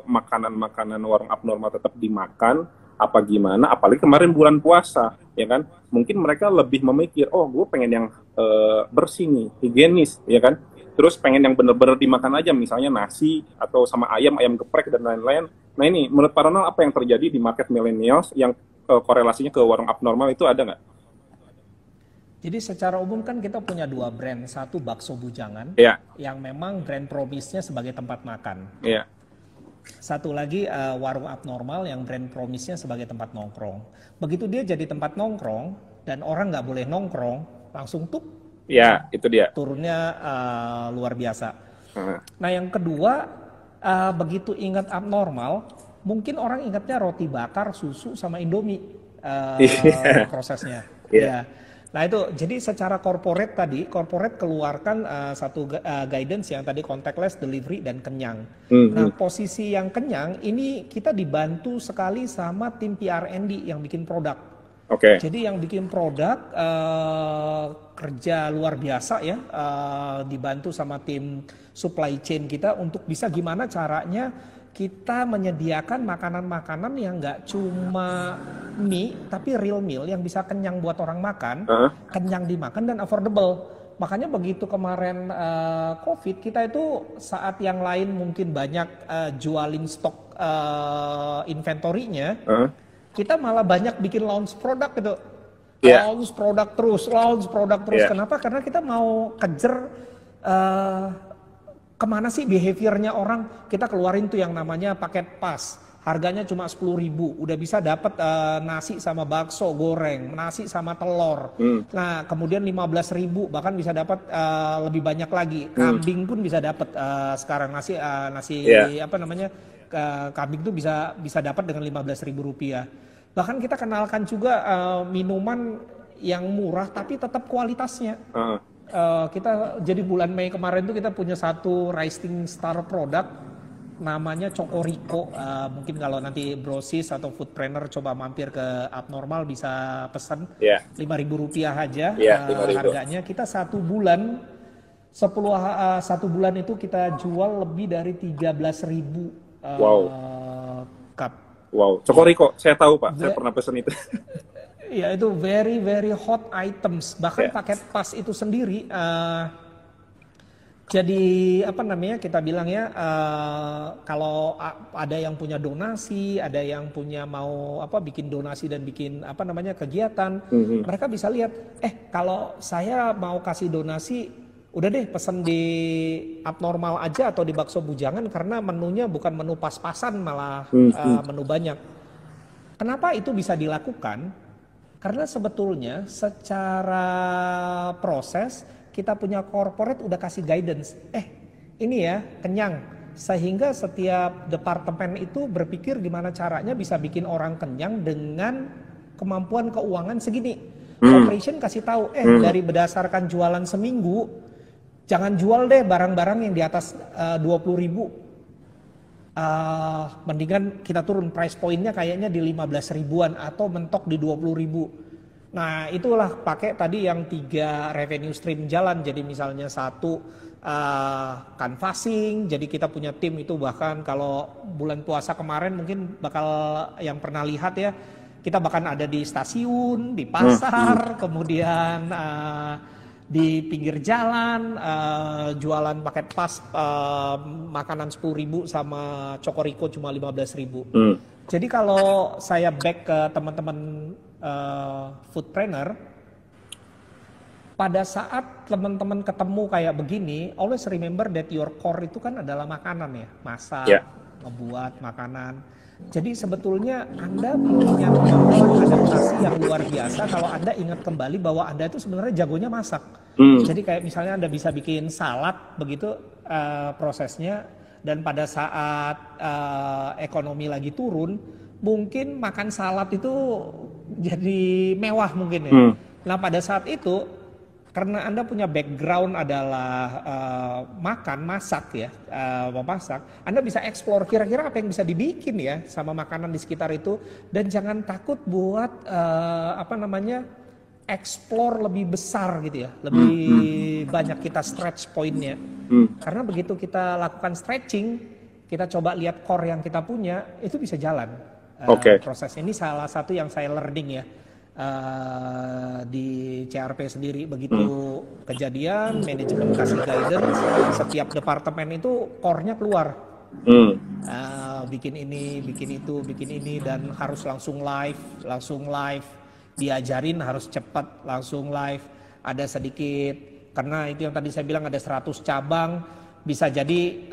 Speaker 1: makanan-makanan warung abnormal tetap dimakan? Apa gimana? Apalagi kemarin bulan puasa, ya kan? Mungkin mereka lebih memikir, oh gue pengen yang bersih nih, higienis, ya kan? Terus pengen yang bener-bener dimakan aja, misalnya nasi atau sama ayam geprek dan lain-lain. Nah ini menurut Pak Ronald apa yang terjadi di market millennials yang korelasinya ke warung abnormal itu ada nggak?
Speaker 2: Jadi secara umum kan kita punya 2 brand, satu bakso bujangan yang memang brand promise-nya sebagai tempat makan. Satu lagi warung abnormal yang brand promise-nya sebagai tempat nongkrong. Begitu dia jadi tempat nongkrong dan orang nggak boleh nongkrong, langsung tuh.
Speaker 1: Ya, itu dia.
Speaker 2: Turunnya luar biasa. Nah yang kedua, begitu ingat abnormal, mungkin orang ingatnya roti bakar, susu, sama Indomie.
Speaker 1: Iya.
Speaker 2: prosesnya.
Speaker 1: Iya.
Speaker 2: Ya. Nah itu, jadi secara corporate tadi, corporate keluarkan satu guidance yang tadi contactless, delivery, dan kenyang. Nah posisi yang kenyang ini kita dibantu sekali sama tim PR&D yang bikin produk.
Speaker 1: Oke.
Speaker 2: Jadi yang bikin produk kerja luar biasa ya, dibantu sama tim supply chain kita untuk bisa gimana caranya kita menyediakan makanan-makanan yang nggak cuma mie, tapi real meal yang bisa kenyang buat orang makan, kenyang dimakan dan affordable. Makanya begitu kemarin COVID, kita itu saat yang lain mungkin banyak jualin stok inventory-nya, kita malah banyak bikin launch produk gitu. Launch produk terus. Kenapa? Karena kita mau kejar kemana sih behaviornya orang. Kita keluarin tuh yang namanya paket pas, harganya cuma 10.000, udah bisa dapat nasi sama bakso goreng, nasi sama telur. Nah kemudian 15.000 bahkan bisa dapat lebih banyak lagi. Kambing pun bisa dapat sekarang nasi apa namanya, kambing tuh bisa dapat dengan 15.000 rupiah. Bahkan kita kenalkan juga minuman yang murah tapi tetap kualitasnya. Kita jadi bulan Mei kemarin tuh kita punya satu rising star produk namanya Cokorico. Mungkin kalau nanti Brosis atau Foodpreneur coba mampir ke Abnormal bisa pesan. 5.000 rupiah aja harganya. Kita satu bulan itu kita jual lebih dari 13.000 cup.
Speaker 1: Wow, Cokorico saya tahu Pak, saya pernah pesan itu.
Speaker 2: Ya itu very very hot items, bahkan paket pas itu sendiri jadi apa namanya kita bilang ya, kalau ada yang punya donasi, ada yang punya mau bikin donasi dan bikin apa namanya kegiatan, mereka bisa lihat kalau saya mau kasih donasi udah deh pesen di Abnormal aja atau di Bakso Bujangan karena menunya bukan menu pas-pasan malah menu banyak. Kenapa itu bisa dilakukan? Karena sebetulnya secara proses kita punya corporate udah kasih guidance. Ini ya kenyang. Sehingga setiap departemen itu berpikir gimana caranya bisa bikin orang kenyang dengan kemampuan keuangan segini. Operation kasih tahu, dari berdasarkan jualan seminggu, jangan jual deh barang-barang yang di atas 20.000. Mendingan kita turun price pointnya kayaknya di 15 ribuan atau mentok di 20.000. Nah itulah pakai tadi yang 3 revenue stream jalan. Jadi misalnya satu canvassing, jadi kita punya tim itu bahkan kalau bulan puasa kemarin mungkin bakal yang pernah lihat ya, kita bahkan ada di stasiun, di pasar, kemudian di pinggir jalan, jualan paket pas makanan 10.000 sama Cokorico cuma 15.000. Jadi kalau saya back ke teman-teman foodpreneur, pada saat teman-teman ketemu kayak begini, always remember that your core itu kan adalah makanan ya, masak, ngebuat makanan. Jadi sebetulnya Anda punya kemampuan adaptasi yang luar biasa kalau Anda ingat kembali bahwa Anda itu sebenarnya jagonya masak. Jadi kayak misalnya Anda bisa bikin salad begitu prosesnya, dan pada saat ekonomi lagi turun, mungkin makan salad itu jadi mewah mungkin ya. Nah pada saat itu karena Anda punya background adalah masak ya, memasak, Anda bisa explore kira-kira apa yang bisa dibikin ya sama makanan di sekitar itu, dan jangan takut buat explore lebih besar gitu ya, lebih banyak kita stretch pointnya. Karena begitu kita lakukan stretching, kita coba lihat core yang kita punya, itu bisa jalan. Proses ini salah satu yang saya learning ya. Di CRP sendiri begitu kejadian, manajemen kasih guidance, setiap departemen itu core-nya keluar, bikin ini, bikin itu, bikin ini, dan harus langsung live, diajarin harus cepat, langsung live. Ada sedikit, karena itu yang tadi saya bilang ada 100 cabang, bisa jadi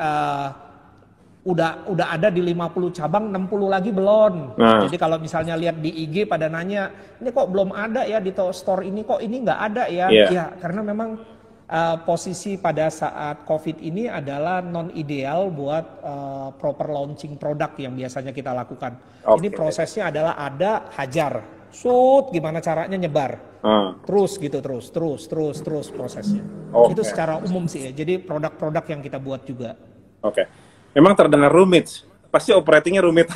Speaker 2: udah ada di 50 cabang, 60 lagi belum. Jadi kalau misalnya lihat di IG pada nanya, ini kok belum ada ya di store ini, kok ini nggak ada ya? Ya karena memang posisi pada saat COVID ini adalah non ideal buat proper launching produk yang biasanya kita lakukan. Ini prosesnya adalah ada hajar, gimana caranya nyebar. Terus gitu, terus prosesnya. Itu secara umum sih ya. Jadi produk-produk yang kita buat juga.
Speaker 1: Oke. Memang terdengar rumit. Pasti operatingnya rumit.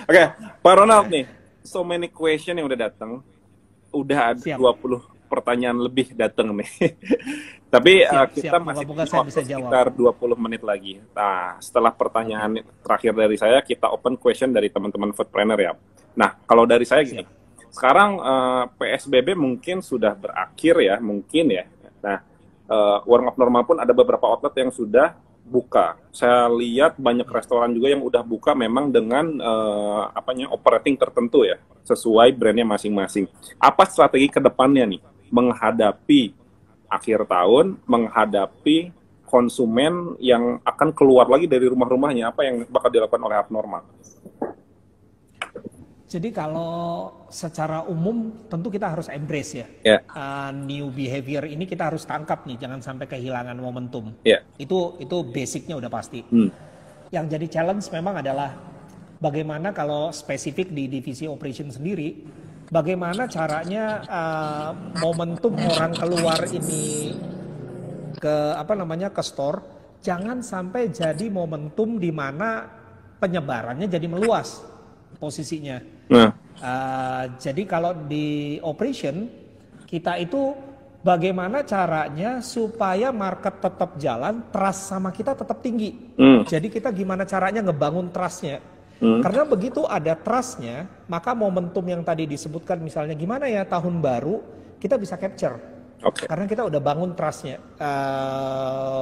Speaker 1: Oke, Pak Ronald nih. So many question yang udah datang. Udah ada 20 pertanyaan lebih datang nih. Tapi kita masih punya waktu sekitar 20 menit lagi. Nah, setelah pertanyaan terakhir dari saya, kita open question dari teman-teman foodpreneur ya. Nah, kalau dari saya gini. Sekarang PSBB mungkin sudah berakhir ya, mungkin ya. Nah, warung abnormal pun ada beberapa outlet yang sudah buka. Saya lihat banyak restoran juga yang udah buka memang dengan operating tertentu ya, sesuai brandnya masing-masing. Apa strategi ke depannya nih menghadapi akhir tahun, menghadapi konsumen yang akan keluar lagi dari rumah-rumahnya? Apa yang bakal dilakukan oleh abnormal?
Speaker 2: Jadi kalau secara umum tentu kita harus embrace ya. New behavior ini kita harus tangkap nih, jangan sampai kehilangan momentum. Itu basicnya udah pasti. Yang jadi challenge memang adalah bagaimana kalau spesifik di divisi operation sendiri, bagaimana caranya momentum orang keluar ini ke store, jangan sampai jadi momentum di mana penyebarannya jadi meluas posisinya. Jadi kalau di operation kita itu bagaimana caranya supaya market tetap jalan, trust sama kita tetap tinggi. Jadi kita gimana caranya ngebangun trustnya. Karena begitu ada trustnya, maka momentum yang tadi disebutkan misalnya gimana ya tahun baru kita bisa capture. Karena kita udah bangun trustnya,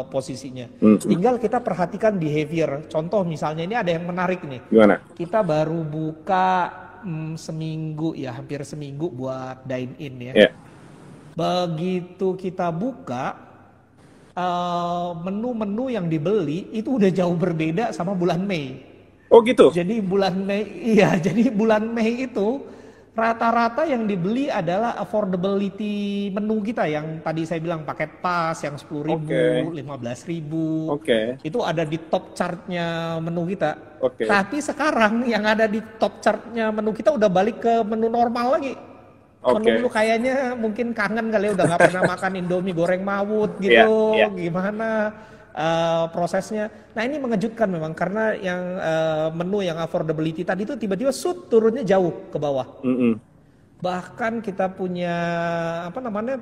Speaker 2: posisinya. Tinggal kita perhatikan behavior. Contoh misalnya ini ada yang menarik nih.
Speaker 1: Gimana?
Speaker 2: Kita baru buka seminggu ya, hampir seminggu buat dine in ya. Begitu kita buka, menu-menu yang dibeli itu udah jauh berbeda sama bulan Mei.
Speaker 1: Oh gitu?
Speaker 2: Jadi bulan Mei itu rata-rata yang dibeli adalah affordability menu kita yang tadi saya bilang paket pas yang 10.000, 15.000. Itu ada di top chartnya menu kita. Tapi sekarang yang ada di top chartnya menu kita udah balik ke menu normal lagi. Menu kayaknya mungkin kangen kali udah nggak pernah makan Indomie goreng mawut gitu. Gimana prosesnya? Nah ini mengejutkan memang karena yang menu yang affordability tadi itu tiba-tiba turunnya jauh ke bawah. Bahkan kita punya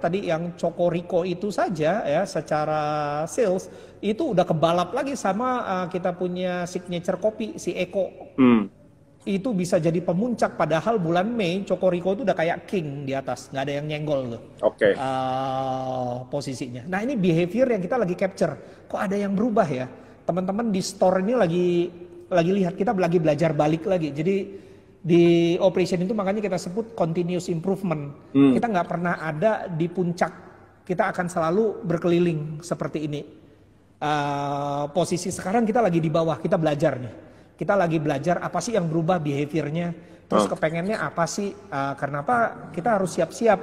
Speaker 2: tadi yang Cocorico itu saja ya secara sales itu udah kebalap lagi sama kita punya signature kopi si Eko. Itu bisa jadi pemuncak, padahal bulan Mei Cocorico itu udah kayak king di atas, nggak ada yang nyenggol tuh. Posisinya. Nah ini behavior yang kita lagi capture. Kok ada yang berubah ya? Teman-teman di store ini lagi lihat, kita lagi belajar balik lagi. Jadi di operation itu makanya kita sebut continuous improvement. Kita nggak pernah ada di puncak. Kita akan selalu berkeliling seperti ini. Posisi sekarang kita lagi di bawah, kita belajar nih. Kita lagi belajar apa sih yang berubah behaviornya, terus kepengennya apa sih, kenapa kita harus siap-siap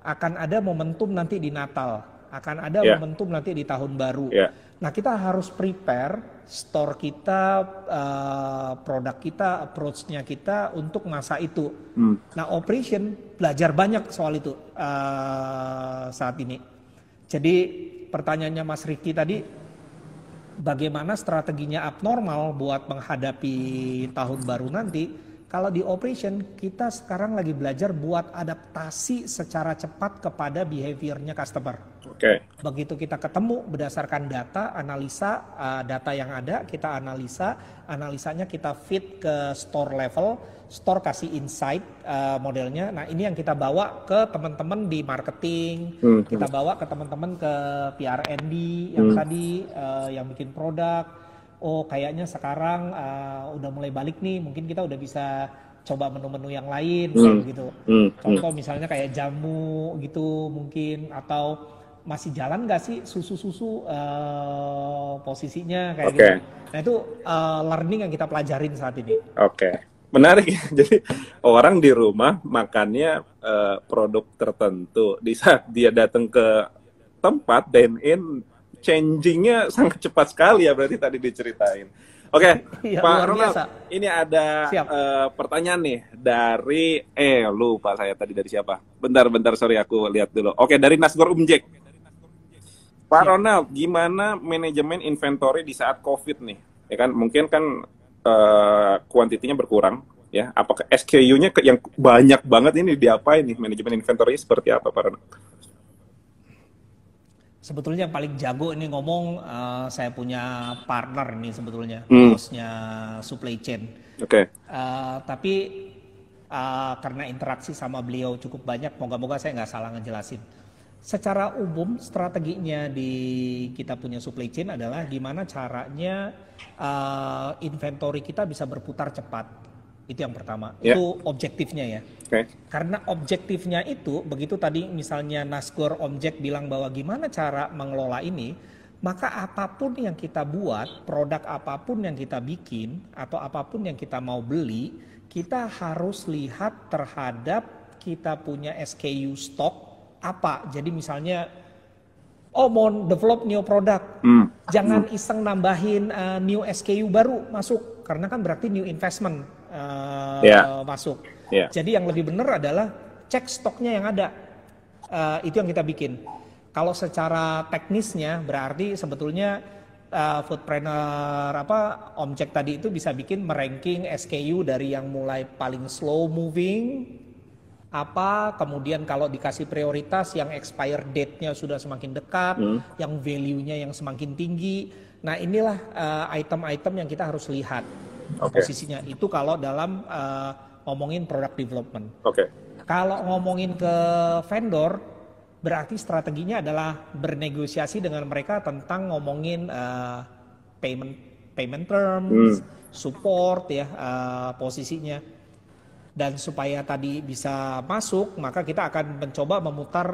Speaker 2: akan ada momentum nanti di Natal, akan ada momentum nanti di Tahun Baru. Nah kita harus prepare store kita, produk kita, approach-nya kita untuk masa itu. Nah operation belajar banyak soal itu saat ini. Jadi pertanyaannya Mas Riki tadi, bagaimana strateginya abnormal buat menghadapi tahun baru nanti? Kalau di operation kita sekarang lagi belajar buat adaptasi secara cepat kepada behaviornya customer. Begitu kita ketemu berdasarkan data, analisa data yang ada, kita analisanya kita feed ke store level, store kasih insight modelnya. Nah ini yang kita bawa ke teman-teman di marketing, kita bawa ke teman-teman ke PR&D yang tadi yang bikin produk. Oh kayaknya sekarang udah mulai balik nih, mungkin kita udah bisa coba menu-menu yang lain gitu. Contoh misalnya kayak jamu gitu mungkin, atau masih jalan nggak sih susu-susu posisinya kayak gitu. Nah itu learning yang kita pelajarin saat ini.
Speaker 1: Menarik ya. Jadi orang di rumah makannya produk tertentu, di saat dia datang ke tempat dine in, changingnya sangat cepat sekali ya, berarti tadi diceritain. Oke,
Speaker 2: Iya,
Speaker 1: Pak
Speaker 2: luar
Speaker 1: Ronald,
Speaker 2: biasa.
Speaker 1: ini ada
Speaker 2: Siap.
Speaker 1: pertanyaan nih dari lupa saya tadi dari siapa. Bentar, sorry aku lihat dulu. Oke, dari Nasgor Umjek. Pak
Speaker 2: Siap.
Speaker 1: Ronald, gimana manajemen inventory di saat COVID nih? Ya kan, mungkin kan kuantitinya berkurang, ya. Apakah SKU-nya yang banyak banget ini diapain nih? Manajemen inventory seperti apa, Pak Ronald?
Speaker 2: Sebetulnya yang paling jago ini ngomong saya punya partner ini sebetulnya,
Speaker 1: Hmm,
Speaker 2: bosnya supply chain.
Speaker 1: oke.
Speaker 2: Tapi karena interaksi sama beliau cukup banyak, moga-moga saya nggak salah ngejelasin. Secara umum strateginya di kita punya supply chain adalah gimana caranya inventory kita bisa berputar cepat. Itu yang pertama.
Speaker 1: Ya,
Speaker 2: Itu objektifnya ya.
Speaker 1: oke.
Speaker 2: Karena objektifnya itu, begitu tadi misalnya Nasgor Omjek bilang bahwa gimana cara mengelola ini, maka apapun yang kita buat, produk apapun yang kita bikin, atau apapun yang kita mau beli, kita harus lihat terhadap kita punya SKU stok apa. Jadi misalnya, oh mau develop new product, jangan iseng nambahin new SKU baru masuk, karena kan berarti new investment
Speaker 1: Ya,
Speaker 2: masuk.
Speaker 1: ya.
Speaker 2: Jadi yang lebih benar adalah cek stoknya yang ada. Itu yang kita bikin. Kalau secara teknisnya berarti sebetulnya foodpreneur Omjek tadi itu bisa bikin meranking SKU dari yang mulai paling slow moving kemudian kalau dikasih prioritas yang expire date-nya sudah semakin dekat, yang value-nya yang semakin tinggi. Nah, inilah item-item yang kita harus lihat posisinya. Itu kalau dalam ngomongin product development.
Speaker 1: Oke.
Speaker 2: Kalau ngomongin ke vendor, berarti strateginya adalah bernegosiasi dengan mereka tentang ngomongin payment terms, support ya posisinya. Dan supaya tadi bisa masuk, maka kita akan mencoba memutar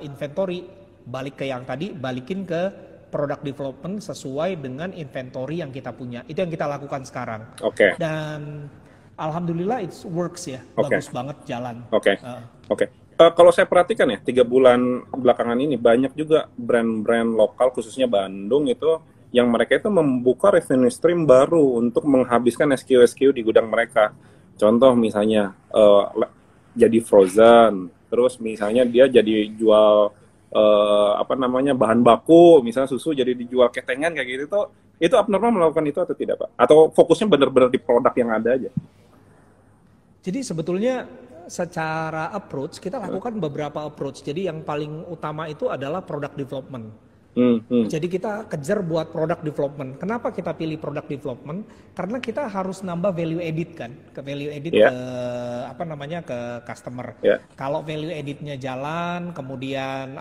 Speaker 2: inventory balik ke yang tadi, balikin ke product development sesuai dengan inventory yang kita punya. Itu yang kita lakukan sekarang.
Speaker 1: Oke.
Speaker 2: Dan alhamdulillah it works ya,
Speaker 1: Oke.
Speaker 2: bagus banget jalan.
Speaker 1: Oke. Oke. Kalau saya perhatikan ya, 3 bulan belakangan ini banyak juga brand-brand lokal, khususnya Bandung itu, yang mereka itu membuka revenue stream baru untuk menghabiskan SKU-SKU di gudang mereka. Contoh misalnya jadi frozen, terus misalnya dia jadi jual bahan baku, misalnya susu jadi dijual ketengan kayak gitu. Itu abnormal melakukan itu atau tidak, Pak? Atau fokusnya benar-benar di produk yang ada aja?
Speaker 2: Jadi sebetulnya secara approach kita lakukan beberapa approach. Jadi yang paling utama itu adalah product development. Jadi kita kejar buat product development. Kenapa kita pilih product development? Karena kita harus nambah value edit kan, ke value edit ke customer. Kalau value editnya jalan, kemudian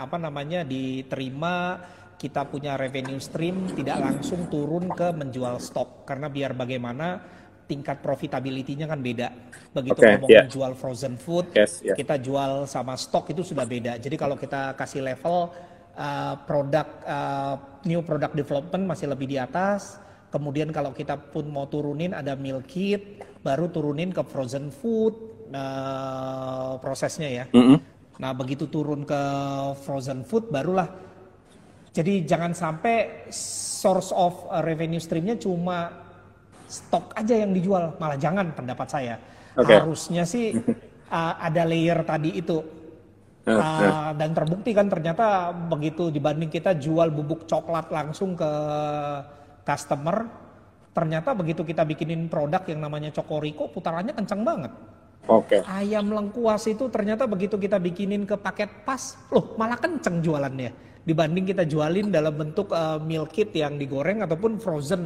Speaker 2: diterima, kita punya revenue stream tidak langsung turun ke menjual stok. Karena biar bagaimana tingkat profitability-nya kan beda. Begitu ngomongin jual frozen food, kita jual sama stok itu sudah beda. Jadi kalau kita kasih level new product development masih lebih di atas. Kemudian kalau kita pun mau turunin ada meal kit, baru turunin ke frozen food prosesnya ya. Nah begitu turun ke frozen food barulah. Jadi jangan sampai source of revenue streamnya cuma stok aja yang dijual, malah jangan pendapat saya. Harusnya sih ada layer tadi itu. Dan terbukti kan ternyata begitu dibanding kita jual bubuk coklat langsung ke customer, ternyata begitu kita bikinin produk yang namanya Cokoriko putarannya kencang banget. Ayam lengkuas itu ternyata begitu kita bikinin ke paket pas, loh malah kenceng jualannya dibanding kita jualin dalam bentuk meal kit yang digoreng ataupun frozen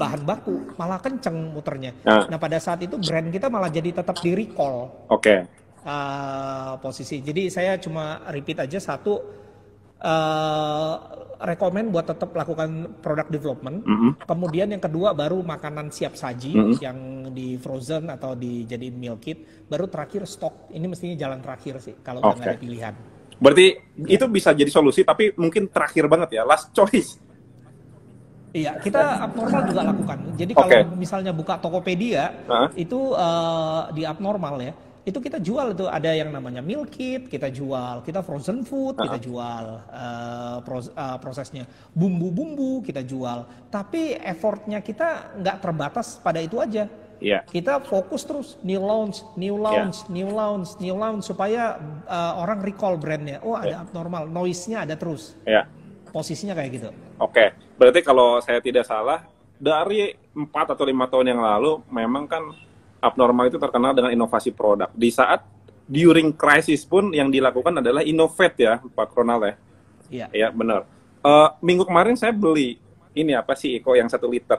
Speaker 2: bahan baku, malah kenceng muternya. Nah pada saat itu brand kita malah jadi tetap di recall. Posisi. Jadi saya cuma repeat aja satu, rekomen buat tetap lakukan product development. Kemudian yang kedua baru makanan siap saji yang di frozen atau dijadiin meal kit. Baru terakhir stok. Ini mestinya jalan terakhir sih kalau nggak ada pilihan.
Speaker 1: Berarti itu bisa jadi solusi, tapi mungkin terakhir banget ya, last choice.
Speaker 2: Iya, kita abnormal juga lakukan. Jadi kalau misalnya buka Tokopedia itu di abnormal ya. itu kita jual itu ada yang namanya meal kit, kita jual, kita frozen food, kita jual prosesnya, bumbu-bumbu kita jual. Tapi effortnya kita nggak terbatas pada itu aja.
Speaker 1: Iya.
Speaker 2: Kita fokus terus new launch supaya orang recall brandnya. Oh ada abnormal, noise-nya ada terus.
Speaker 1: Iya.
Speaker 2: Posisinya kayak gitu.
Speaker 1: Oke, berarti kalau saya tidak salah dari 4 atau 5 tahun yang lalu memang kan Abnormal itu terkenal dengan inovasi produk. Di saat during crisis pun yang dilakukan adalah innovate ya, Pak Ronald ya.
Speaker 2: Iya.
Speaker 1: Ya benar. Minggu kemarin saya beli ini apa sih Iko yang 1 liter,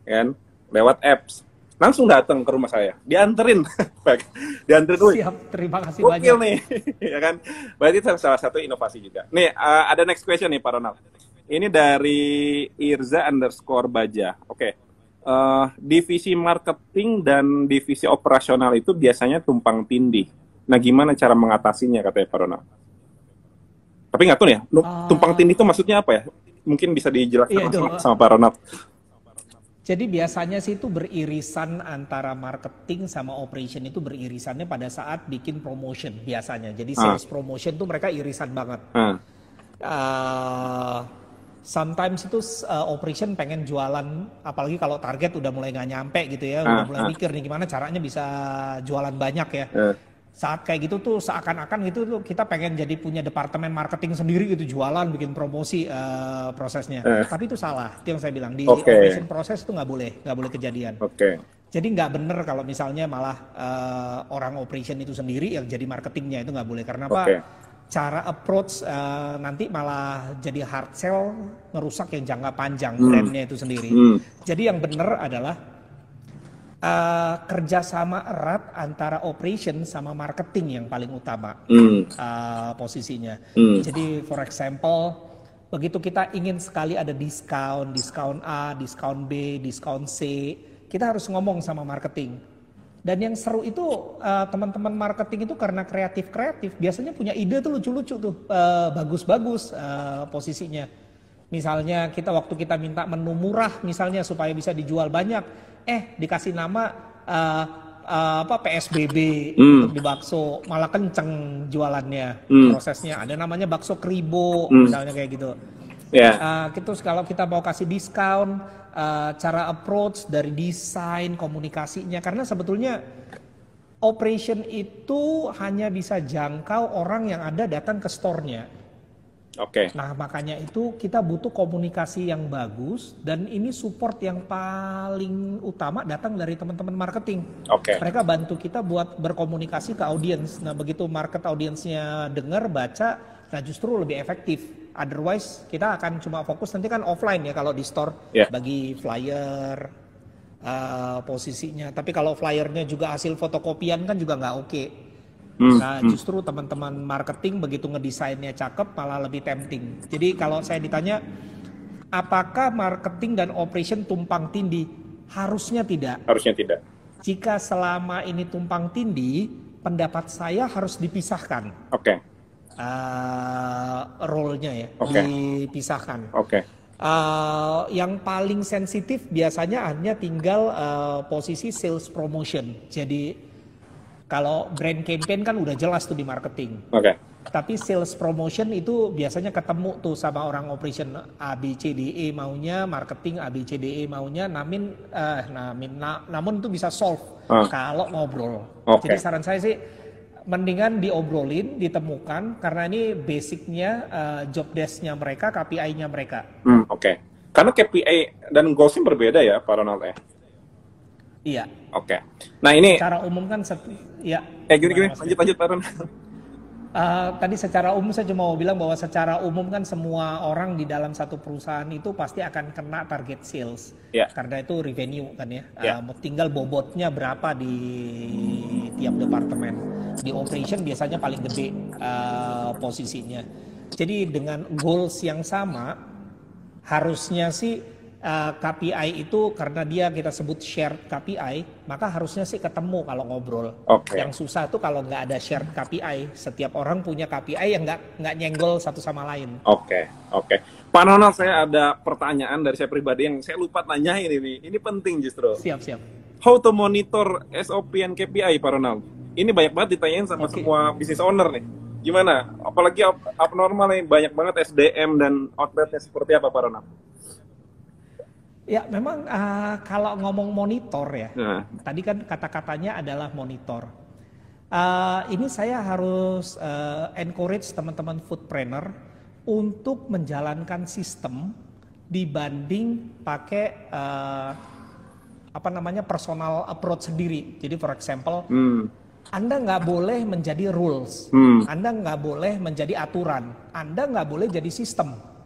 Speaker 1: kan? Lewat apps. Langsung datang ke rumah saya, dianterin, dianterin.
Speaker 2: Siap, terima kasih
Speaker 1: Gokil
Speaker 2: banyak.
Speaker 1: Nih, ya kan? Berarti itu salah satu inovasi juga. Nih, ada next question nih Pak Ronald. Ini dari Irza_Baja. Oke. Divisi marketing dan divisi operasional itu biasanya tumpang tindih. Nah, gimana cara mengatasinya katanya Pak Ronald? Tapi nggak tahu nih ya, tumpang tindih itu maksudnya apa ya? Mungkin bisa dijelaskan sama Pak Ronald.
Speaker 2: Jadi biasanya sih itu beririsan antara marketing sama operation itu beririsannya pada saat bikin promotion biasanya. Jadi sales promotion tuh mereka irisan banget. Sometimes itu operation pengen jualan, apalagi kalau target udah mulai nggak nyampe gitu ya, udah mulai mikir nih gimana caranya bisa jualan banyak ya. Saat kayak gitu tuh seakan-akan gitu tuh kita pengen jadi punya departemen marketing sendiri gitu, jualan, bikin promosi prosesnya. Tapi itu salah, itu yang saya bilang di operation proses itu nggak boleh kejadian. Jadi nggak bener kalau misalnya malah orang operation itu sendiri yang jadi marketingnya, itu nggak boleh. Karena apa? Cara approach nanti malah jadi hard sell, ngerusak yang jangka panjang brandnya itu sendiri. Jadi yang benar adalah kerjasama erat antara operation sama marketing yang paling utama posisinya. Jadi for example, begitu kita ingin sekali ada diskon A, diskon B, diskon C, kita harus ngomong sama marketing. Dan yang seru itu teman-teman marketing itu karena kreatif, biasanya punya ide tuh lucu-lucu tuh, bagus-bagus posisinya. Misalnya waktu kita minta menu murah misalnya supaya bisa dijual banyak, dikasih nama PSBB untuk di bakso, malah kenceng jualannya prosesnya. Ada namanya bakso kribo misalnya kayak gitu. Kalau kita mau kasih diskon, cara approach dari desain komunikasinya, karena sebetulnya operation itu hanya bisa jangkau orang yang ada datang ke store-nya. Nah makanya itu kita butuh komunikasi yang bagus, dan ini support yang paling utama datang dari teman-teman marketing. Mereka bantu kita buat berkomunikasi ke audiens. Nah begitu market audiensnya dengar, baca, nah justru lebih efektif. Otherwise kita akan cuma fokus nanti kan offline ya kalau di store, bagi flyer posisinya. Tapi kalau flyernya juga hasil fotokopian kan juga nggak oke. Nah justru teman-teman marketing begitu ngedesainnya cakep malah lebih tempting. Jadi kalau saya ditanya apakah marketing dan operation tumpang tindih, harusnya tidak. Jika selama ini tumpang tindih, pendapat saya harus dipisahkan. Role-nya ya, dipisahkan. Yang paling sensitif biasanya hanya tinggal posisi sales promotion. Jadi kalau brand campaign kan udah jelas tuh di marketing. Tapi sales promotion itu biasanya ketemu tuh sama orang operation, A, B, C, D, E maunya, marketing A, B, C, D, E maunya, namun itu bisa solve kalau ngobrol. Jadi saran saya sih mendingan diobrolin, ditemukan, karena ini basicnya job desk-nya mereka, KPI-nya mereka. Karena KPI dan goalsnya berbeda ya, Pak Ronald ya? Iya. Nah ini secara umum kan, gini, lanjut Pak Ronald. Tadi secara umum saya cuma mau bilang bahwa secara umum kan semua orang di dalam satu perusahaan itu pasti akan kena target sales. Karena itu revenue kan ya. Tinggal bobotnya berapa di tiap departemen. Di operation biasanya paling gede posisinya. Jadi dengan goals yang sama, harusnya sih KPI itu karena kita sebut shared KPI, maka harusnya sih ketemu kalau ngobrol. Yang susah tuh kalau nggak ada shared KPI, setiap orang punya KPI yang nggak nyenggol satu sama lain. Pak Ronald, saya ada pertanyaan dari saya pribadi yang saya lupa nanyain ini penting justru. Siap. How to monitor SOP and KPI, Pak Ronald?
Speaker 1: ini banyak banget ditanyain sama
Speaker 2: Oke.
Speaker 1: semua business owner nih. Gimana? Apalagi abnormal nih, banyak banget SDM dan outletnya seperti apa Pak Ronald?
Speaker 2: Ya, memang kalau ngomong monitor ya,
Speaker 1: Nah,
Speaker 2: tadi kan kata-katanya adalah monitor. Ini saya harus encourage teman-teman foodpreneur untuk menjalankan sistem dibanding pakai personal approach sendiri. Jadi for example, Anda nggak boleh menjadi rules, Anda nggak boleh menjadi aturan, Anda nggak boleh jadi sistem.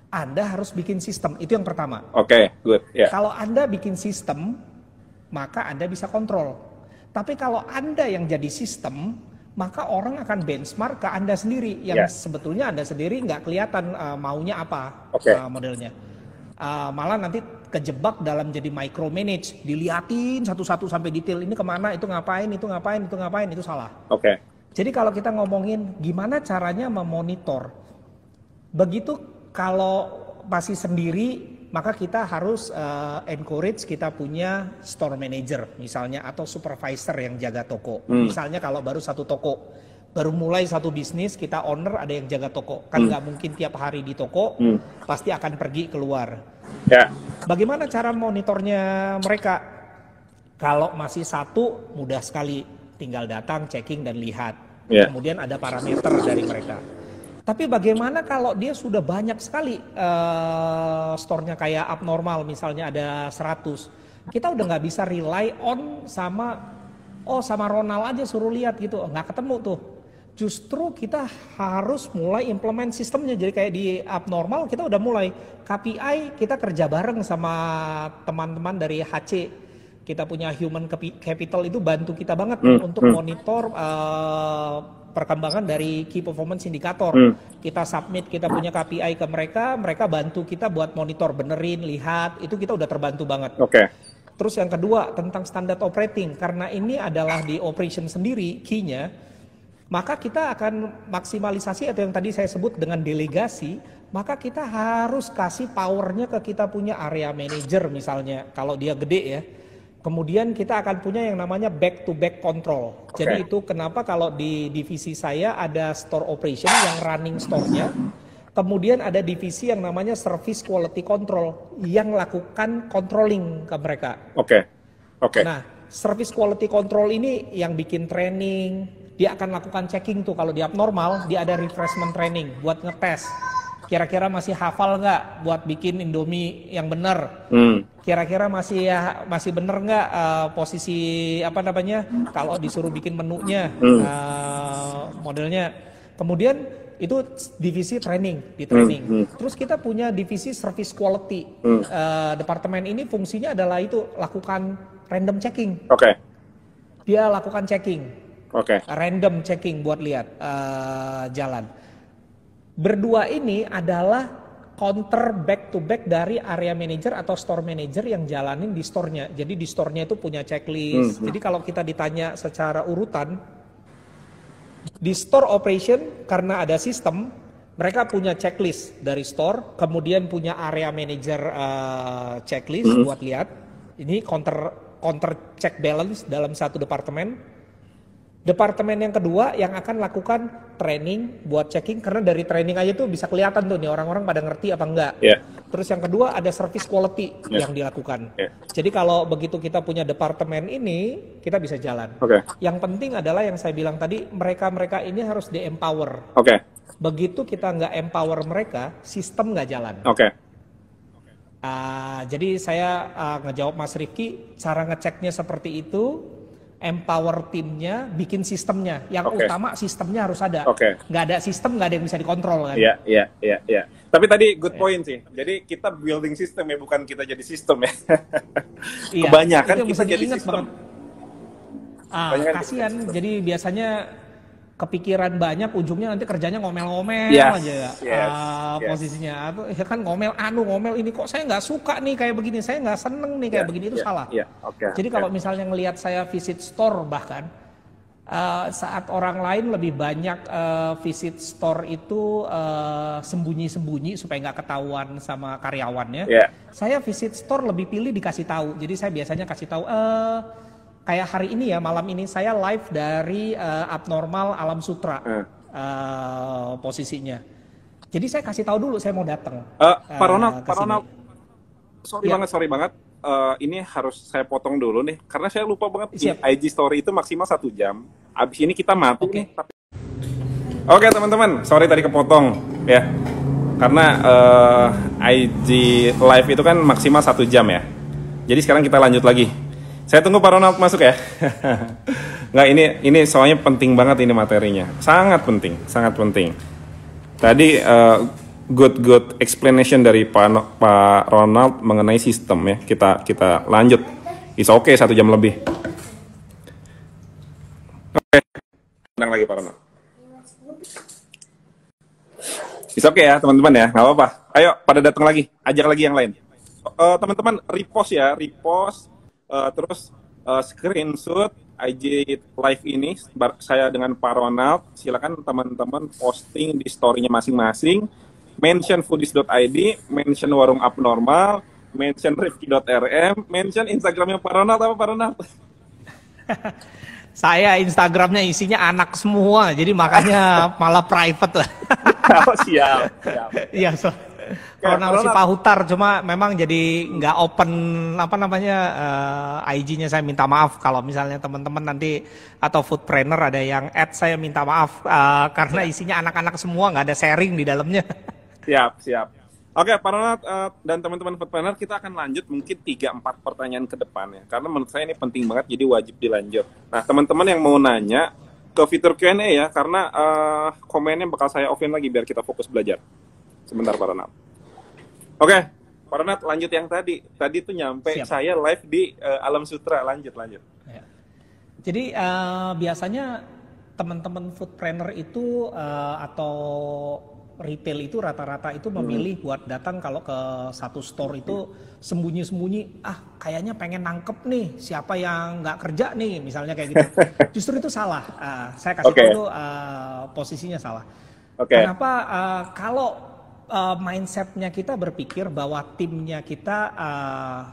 Speaker 2: Anda harus bikin sistem, itu yang pertama.
Speaker 1: Oke, good. Ya.
Speaker 2: Kalau Anda bikin sistem, maka Anda bisa kontrol. Tapi kalau Anda yang jadi sistem, maka orang akan benchmark ke Anda sendiri, yang sebetulnya Anda sendiri nggak kelihatan maunya apa modelnya. Malah nanti kejebak dalam jadi micromanage, diliatin satu-satu sampai detail, ini kemana, itu ngapain, itu ngapain, itu ngapain, itu salah.
Speaker 1: Oke.
Speaker 2: Jadi kalau kita ngomongin gimana caranya memonitor, begitu kalau masih sendiri, maka kita harus encourage kita punya store manager misalnya, atau supervisor yang jaga toko. Misalnya kalau baru satu toko, baru mulai satu bisnis, kita owner ada yang jaga toko. Kan nggak mungkin tiap hari di toko, pasti akan pergi keluar.
Speaker 1: Ya.
Speaker 2: Bagaimana cara monitornya mereka? Kalau masih satu, mudah sekali. Tinggal datang, checking, dan lihat. Kemudian ada parameter dari mereka. Tapi bagaimana kalau dia sudah banyak sekali store-nya kayak abnormal, misalnya ada 100. Kita udah nggak bisa rely on sama Ronald aja suruh lihat gitu. Nggak ketemu tuh. Justru kita harus mulai implement sistemnya. Jadi kayak di abnormal kita udah mulai. KPI kita kerja bareng sama teman-teman dari HC. Kita punya human capital itu bantu kita banget untuk monitor perkembangan dari key performance indicator. Kita submit, kita punya KPI ke mereka, mereka bantu kita buat monitor, benerin, lihat, itu kita udah terbantu banget. Terus yang kedua tentang standar operating, karena ini adalah di operation sendiri key-nya, maka kita akan maksimalisasi atau yang tadi saya sebut dengan delegasi, maka kita harus kasih powernya ke kita punya area manager misalnya, kalau dia gede ya. Kemudian kita akan punya yang namanya back-to-back control. Jadi itu kenapa kalau di divisi saya ada store operation yang running store-nya. Kemudian ada divisi yang namanya service quality control yang lakukan controlling ke mereka. Nah, service quality control ini yang bikin training, dia akan lakukan checking tuh kalau di abnormal, dia ada refreshment training buat ngetes. Kira-kira masih hafal nggak buat bikin Indomie yang benar? Kira-kira masih benar nggak posisi kalau disuruh bikin menunya, modelnya. Kemudian itu divisi training, di training. Terus kita punya divisi service quality. Departemen ini fungsinya adalah itu lakukan random checking. Dia lakukan checking, random checking buat lihat jalan. Berdua ini adalah counter back to back dari area manager atau store manager yang jalanin di store-nya. Jadi di store-nya itu punya checklist. Jadi kalau kita ditanya secara urutan, di store operation karena ada sistem, mereka punya checklist dari store, kemudian punya area manager checklist buat lihat. Ini counter check balance dalam satu departemen. Departemen yang kedua yang akan lakukan training buat checking, karena dari training aja tuh bisa kelihatan tuh nih orang-orang pada ngerti apa enggak. Terus yang kedua ada service quality yang dilakukan. Jadi kalau begitu kita punya departemen ini, kita bisa jalan. Yang penting adalah yang saya bilang tadi, mereka-mereka ini harus di-empower. Begitu kita nggak empower mereka, sistem nggak jalan. Jadi saya ngejawab Mas Rifki, cara ngeceknya seperti itu. Empower timnya, bikin sistemnya. Yang utama sistemnya harus ada. Nggak ada sistem, nggak ada yang bisa dikontrol kan.
Speaker 1: Iya. Tapi tadi good point sih. Jadi kita building system ya, bukan kita jadi sistem ya. Kebanyakan kita jadi sistem.
Speaker 2: Kasian. Jadi biasanya kepikiran banyak, ujungnya nanti kerjanya ngomel-ngomel aja posisinya. Ya kan ngomel ini, kok saya nggak suka nih kayak begini, saya nggak seneng nih kayak begini, itu salah. Jadi kalau misalnya ngelihat saya visit store bahkan, saat orang lain lebih banyak visit store itu sembunyi-sembunyi supaya nggak ketahuan sama karyawannya. Saya visit store lebih pilih dikasih tahu. Jadi saya biasanya kasih tahu, kayak hari ini ya, malam ini saya live dari Abnormal Alam Sutra posisinya. Jadi saya kasih tahu dulu saya mau datang.
Speaker 1: Pak Ronald,
Speaker 2: Ya.
Speaker 1: sorry banget. Ini harus saya potong dulu nih, karena saya lupa banget.
Speaker 2: Siap.
Speaker 1: IG story itu maksimal 1 jam. Abis ini kita mati.
Speaker 2: Oke.
Speaker 1: nih. Oke teman-teman, sorry tadi kepotong ya. Karena IG live itu kan maksimal 1 jam ya. Jadi sekarang kita lanjut lagi. Saya tunggu Pak Ronald masuk ya. Nggak, ini soalnya penting banget ini materinya. Sangat penting, sangat penting. Tadi good explanation dari Pak Ronald mengenai sistem ya. Kita lanjut. It's okay 1 jam lebih. Oke. Tenang lagi Pak Ronald. It's okay ya teman-teman ya, nggak apa-apa. Ayo pada datang lagi, ajak lagi yang lain. Teman-teman repost ya, terus screenshot IG live ini saya dengan Pak Ronald. Silakan teman-teman posting di story-nya masing-masing. Mention foodies.id, mention warung abnormal, mention rifki.rm, mention Instagramnya Pak Ronald apa Pak Ronald?
Speaker 2: Saya Instagramnya isinya anak semua, jadi makanya malah private lah.
Speaker 1: Oh, siap.
Speaker 2: Iya, Ronald Sipahutar, cuma memang jadi nggak open IG-nya. Saya minta maaf kalau misalnya teman-teman nanti atau foodpreneur ada yang add, saya minta maaf karena isinya anak-anak semua, nggak ada sharing di dalamnya.
Speaker 1: Siap. Oke, Pak Ronald dan teman-teman foodpreneur, kita akan lanjut mungkin 3-4 pertanyaan ke depan ya. Karena menurut saya ini penting banget, jadi wajib dilanjut. Nah, teman-teman yang mau nanya ke fitur Q&A ya, karena komennya bakal saya offline lagi biar kita fokus belajar. Sebentar Pak Ronald. Oke, Pak Ronald lanjut yang tadi. Tadi tuh nyampe
Speaker 2: Siap.
Speaker 1: saya live di Alam Sutra. Lanjut.
Speaker 2: Ya. Jadi biasanya teman-teman foodpreneur itu atau retail itu rata-rata itu memilih buat datang kalau ke satu store itu sembunyi-sembunyi, kayaknya pengen nangkep nih siapa yang nggak kerja nih, misalnya kayak gitu. Justru itu salah. Saya kasih tahu tuh posisinya salah. Kenapa? Kalau mindsetnya kita berpikir bahwa timnya kita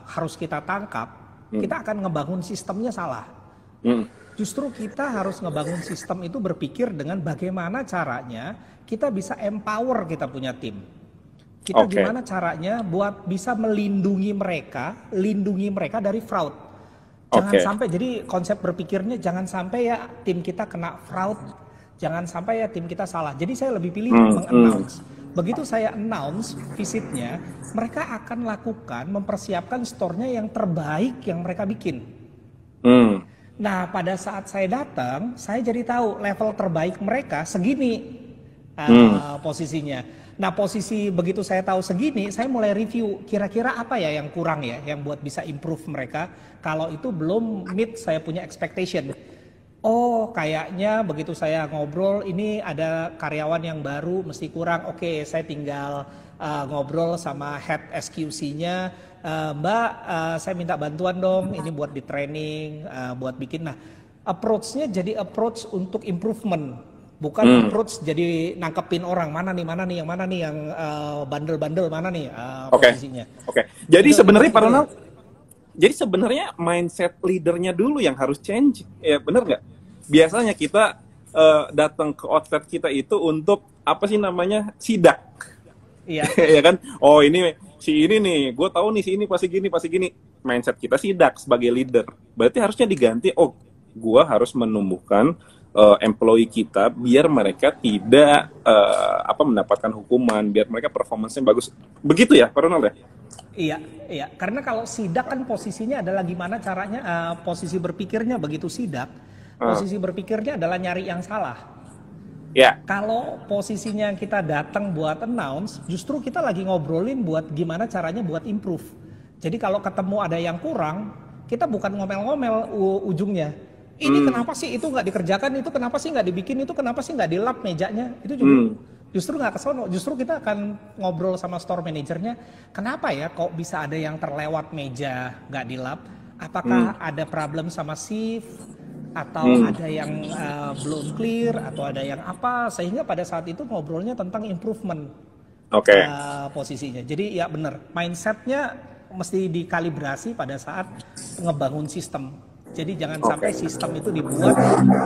Speaker 2: harus kita tangkap, kita akan ngebangun sistemnya salah. Justru kita harus ngebangun sistem itu berpikir dengan bagaimana caranya kita bisa empower kita punya tim. Kita gimana caranya buat bisa lindungi mereka dari fraud. Jangan sampai, jadi konsep berpikirnya jangan sampai ya tim kita kena fraud, jangan sampai ya tim kita salah. Jadi saya lebih pilih meng-announce. Begitu saya announce visitnya, mereka akan lakukan mempersiapkan store-nya yang terbaik yang mereka bikin. Nah, pada saat saya datang, saya jadi tahu level terbaik mereka segini posisinya. Nah, posisi begitu saya tahu segini, saya mulai review kira-kira apa ya yang kurang ya, yang buat bisa improve mereka. Kalau itu belum meet saya punya expectation. Oh, kayaknya begitu saya ngobrol, ini ada karyawan yang baru, mesti kurang. Oke, saya tinggal ngobrol sama head SQC-nya. Mbak, saya minta bantuan dong, ini buat di training, buat bikin. Nah, approach-nya jadi approach untuk improvement. Bukan approach jadi nangkepin orang, mana nih yang bandel-bandel, mana nih posisinya.
Speaker 1: Jadi sebenarnya Pak Ronald, jadi sebenarnya mindset leadernya dulu yang harus change, ya benar nggak? Biasanya kita datang ke outlet kita itu untuk apa sih namanya, sidak. Iya. Ya kan? Oh ini nih, gue tahu nih si ini pasti gini. Mindset kita sidak sebagai leader. Berarti harusnya diganti. Oh, gue harus menumbuhkan employee kita biar mereka tidak mendapatkan hukuman, biar mereka performance-nya bagus. Begitu ya, Pak Ronald ya?
Speaker 2: Iya. Karena kalau sidak kan posisinya adalah gimana caranya, posisi berpikirnya begitu sidak, posisi berpikirnya adalah nyari yang salah.
Speaker 1: Ya.
Speaker 2: Kalau posisinya kita datang buat announce, justru kita lagi ngobrolin buat gimana caranya buat improve. Jadi kalau ketemu ada yang kurang, kita bukan ngomel-ngomel ujungnya. Ini kenapa sih itu nggak dikerjakan, itu kenapa sih nggak dibikin, itu kenapa sih nggak dilap mejanya, itu juga justru nggak kesono. Justru kita akan ngobrol sama store manajernya, kenapa ya kok bisa ada yang terlewat meja nggak dilap, apakah ada problem sama shift, atau ada yang belum clear, atau ada yang apa, sehingga pada saat itu ngobrolnya tentang improvement posisinya. Jadi ya benar, mindsetnya mesti dikalibrasi pada saat ngebangun sistem. Jadi jangan sampai sistem itu dibuat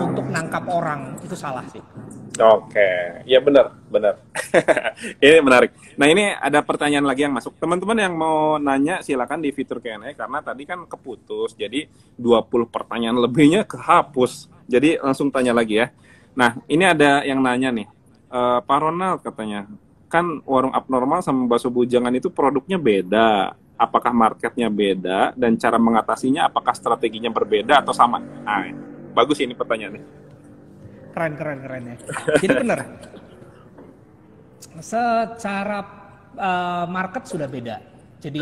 Speaker 2: untuk nangkap orang, itu salah sih.
Speaker 1: Oke, ya benar, benar. Ini menarik. Nah ini ada pertanyaan lagi yang masuk. Teman-teman yang mau nanya silakan di fitur Q&A karena tadi kan keputus, jadi 20 pertanyaan lebihnya kehapus. Jadi langsung tanya lagi ya. Nah ini ada yang nanya nih, Pak Ronald katanya, kan warung abnormal sama bakso bujangan itu produknya beda. Apakah marketnya beda dan cara mengatasinya apakah strateginya berbeda atau sama? Nah, bagus ini pertanyaannya.
Speaker 2: Keren ya. Jadi benar. Secara market sudah beda. Jadi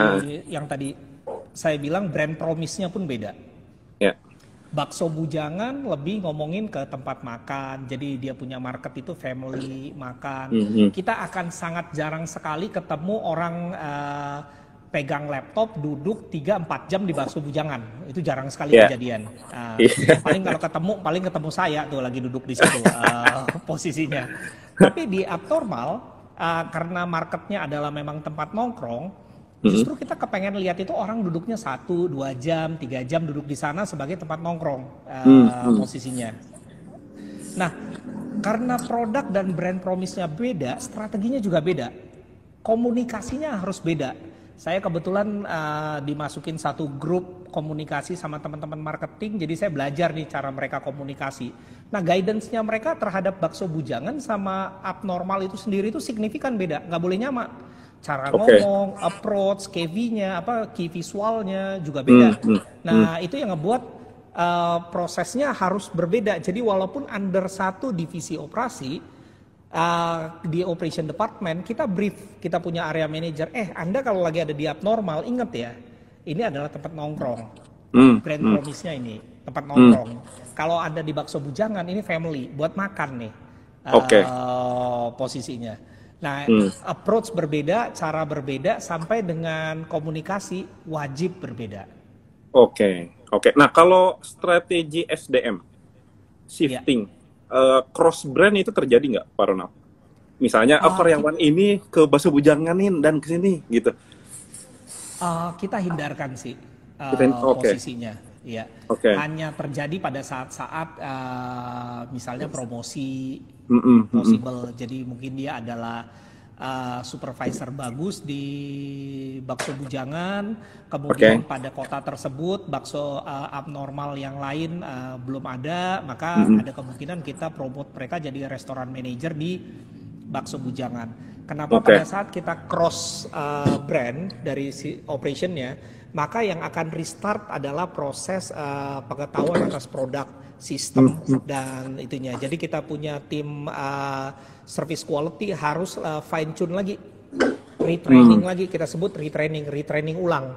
Speaker 2: yang tadi saya bilang brand promise-nya pun beda.
Speaker 1: Ya.
Speaker 2: Bakso bujangan lebih ngomongin ke tempat makan. Jadi dia punya market itu family makan. Kita akan sangat jarang sekali ketemu orang pegang laptop, duduk 3-4 jam di bakso bujangan. Itu jarang sekali kejadian. Paling ketemu saya tuh lagi duduk di situ posisinya. Tapi di abnormal, karena marketnya adalah memang tempat nongkrong, justru kita kepengen lihat itu orang duduknya 1-2 jam, 3 jam duduk di sana sebagai tempat nongkrong posisinya. Nah, karena produk dan brand promise-nya beda, strateginya juga beda. Komunikasinya harus beda. Saya kebetulan dimasukin satu grup komunikasi sama teman-teman marketing, jadi saya belajar nih cara mereka komunikasi. Nah, guidance-nya mereka terhadap bakso bujangan sama abnormal itu sendiri itu signifikan beda, nggak boleh nyama. Cara ngomong, approach, key visualnya juga beda. Nah, itu yang ngebuat prosesnya harus berbeda. Jadi walaupun under satu divisi operasi, di operation department kita brief, kita punya area manager, Anda kalau lagi ada di abnormal ingat ya, ini adalah tempat nongkrong, brand promise-nya ini tempat nongkrong. Kalau Anda di bakso bujangan ini family buat makan nih, posisinya. Nah, approach berbeda, cara berbeda, sampai dengan komunikasi wajib berbeda.
Speaker 1: Oke. Nah, kalau strategi SDM shifting cross brand itu terjadi nggak, Pak Ronald? Misalnya karyawan ini ke bakso bujanganin dan ke sini gitu.
Speaker 2: Kita hindarkan sih posisinya. Ya. Hanya terjadi pada saat-saat misalnya promosi possible. Jadi mungkin dia adalah supervisor bagus di bakso bujangan, kemudian pada kota tersebut bakso abnormal yang lain belum ada, maka ada kemungkinan kita promote mereka jadi restoran manager di bakso bujangan. Kenapa pada saat kita cross brand dari si operationnya, maka yang akan restart adalah proses pengetahuan atas produk, sistem dan itunya. Jadi kita punya tim service quality harus fine tune lagi, retraining lagi, kita sebut retraining ulang.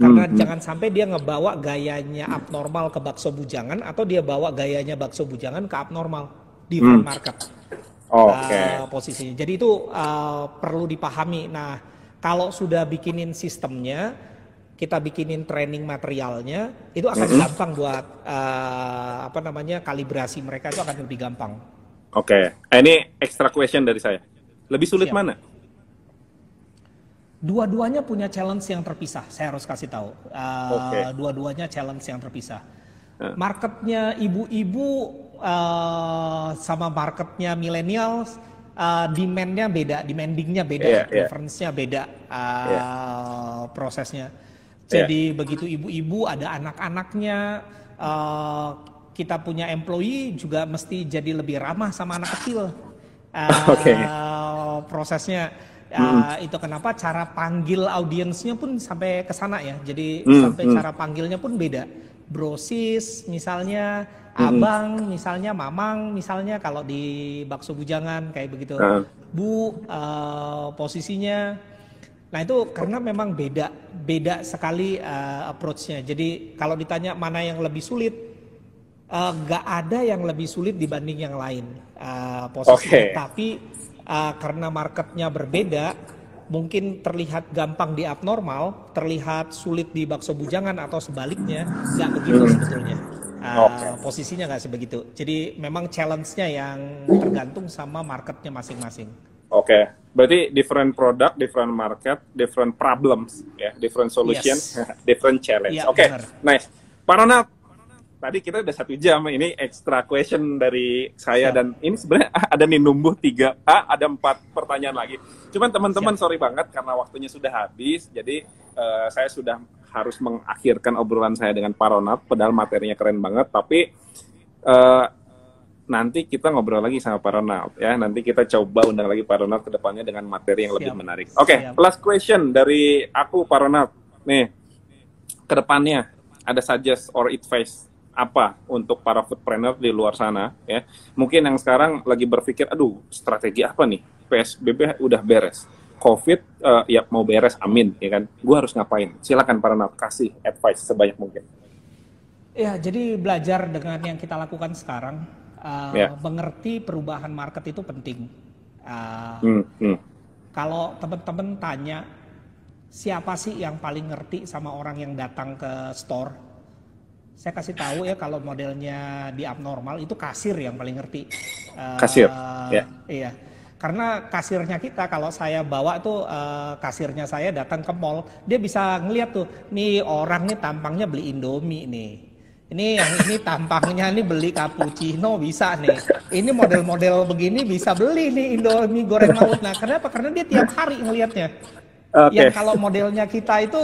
Speaker 2: Karena jangan sampai dia ngebawa gayanya abnormal ke bakso bujangan atau dia bawa gayanya bakso bujangan ke abnormal, different market. Posisinya. Jadi itu perlu dipahami. Nah, kalau sudah bikinin sistemnya, kita bikinin training materialnya, itu akan gampang buat kalibrasi mereka itu akan lebih gampang. Ini extra question dari saya. Lebih sulit mana? Dua-duanya punya challenge yang terpisah. Saya harus kasih tahu. Dua-duanya challenge yang terpisah. Marketnya ibu-ibu sama marketnya milenial, demandnya beda, demandingnya beda, preference-nya beda, prosesnya. Jadi begitu ibu-ibu ada anak-anaknya, kita punya employee juga mesti jadi lebih ramah sama anak kecil. Prosesnya itu kenapa cara panggil audiensnya pun sampai ke sana ya. Jadi sampai cara panggilnya pun beda. Bro, sis misalnya, abang misalnya, mamang misalnya kalau di bakso bujangan kayak begitu. Bu posisinya. Nah itu karena memang beda sekali approach-nya. Jadi kalau ditanya mana yang lebih sulit, nggak ada yang lebih sulit dibanding yang lain posisinya. Tapi karena marketnya berbeda, mungkin terlihat gampang di abnormal, terlihat sulit di bakso bujangan atau sebaliknya, nggak begitu sebetulnya. Posisinya nggak sebegitu. Jadi memang challenge-nya yang tergantung sama marketnya masing-masing.
Speaker 1: Berarti different product, different market, different problems, different solution, different challenge. Nice. Pak Ronald, tadi kita udah 1 jam, ini extra question dari saya.
Speaker 2: Siap.
Speaker 1: Dan ini sebenarnya ada nih numbuh 4 pertanyaan lagi. Cuman teman-teman sorry banget karena waktunya sudah habis, jadi saya sudah harus mengakhirkan obrolan saya dengan Pak Ronald, padahal materinya keren banget, tapi nanti kita ngobrol lagi sama Pak Ronald ya. Nanti kita coba undang lagi Pak Ronald ke depannya dengan materi yang lebih menarik. Oke, last question dari aku Pak Ronald. Nih, ke depannya ada suggest or advice apa untuk para foodpreneur di luar sana ya? Mungkin yang sekarang lagi berpikir, aduh strategi apa nih? PSBB udah beres, COVID ya mau beres, amin ya kan? Gue harus ngapain? Silakan Pak Ronald kasih advice sebanyak mungkin.
Speaker 2: Ya, jadi belajar dengan yang kita lakukan sekarang, mengerti perubahan market itu penting. Kalau teman-teman tanya, siapa sih yang paling ngerti sama orang yang datang ke store? Saya kasih tahu ya, kalau modelnya di abnormal itu kasir yang paling ngerti.
Speaker 1: Kasir, ya.
Speaker 2: Iya. Karena kasirnya kita, kalau saya bawa tuh kasirnya saya datang ke mall, dia bisa ngeliat tuh, nih orang nih tampangnya beli Indomie nih. Ini yang ini tampangnya nih beli cappuccino bisa nih. Ini model-model begini bisa beli nih Indomie goreng maut. Nah, kenapa? Karena dia tiap hari ngelihatnya. Yang kalau modelnya kita itu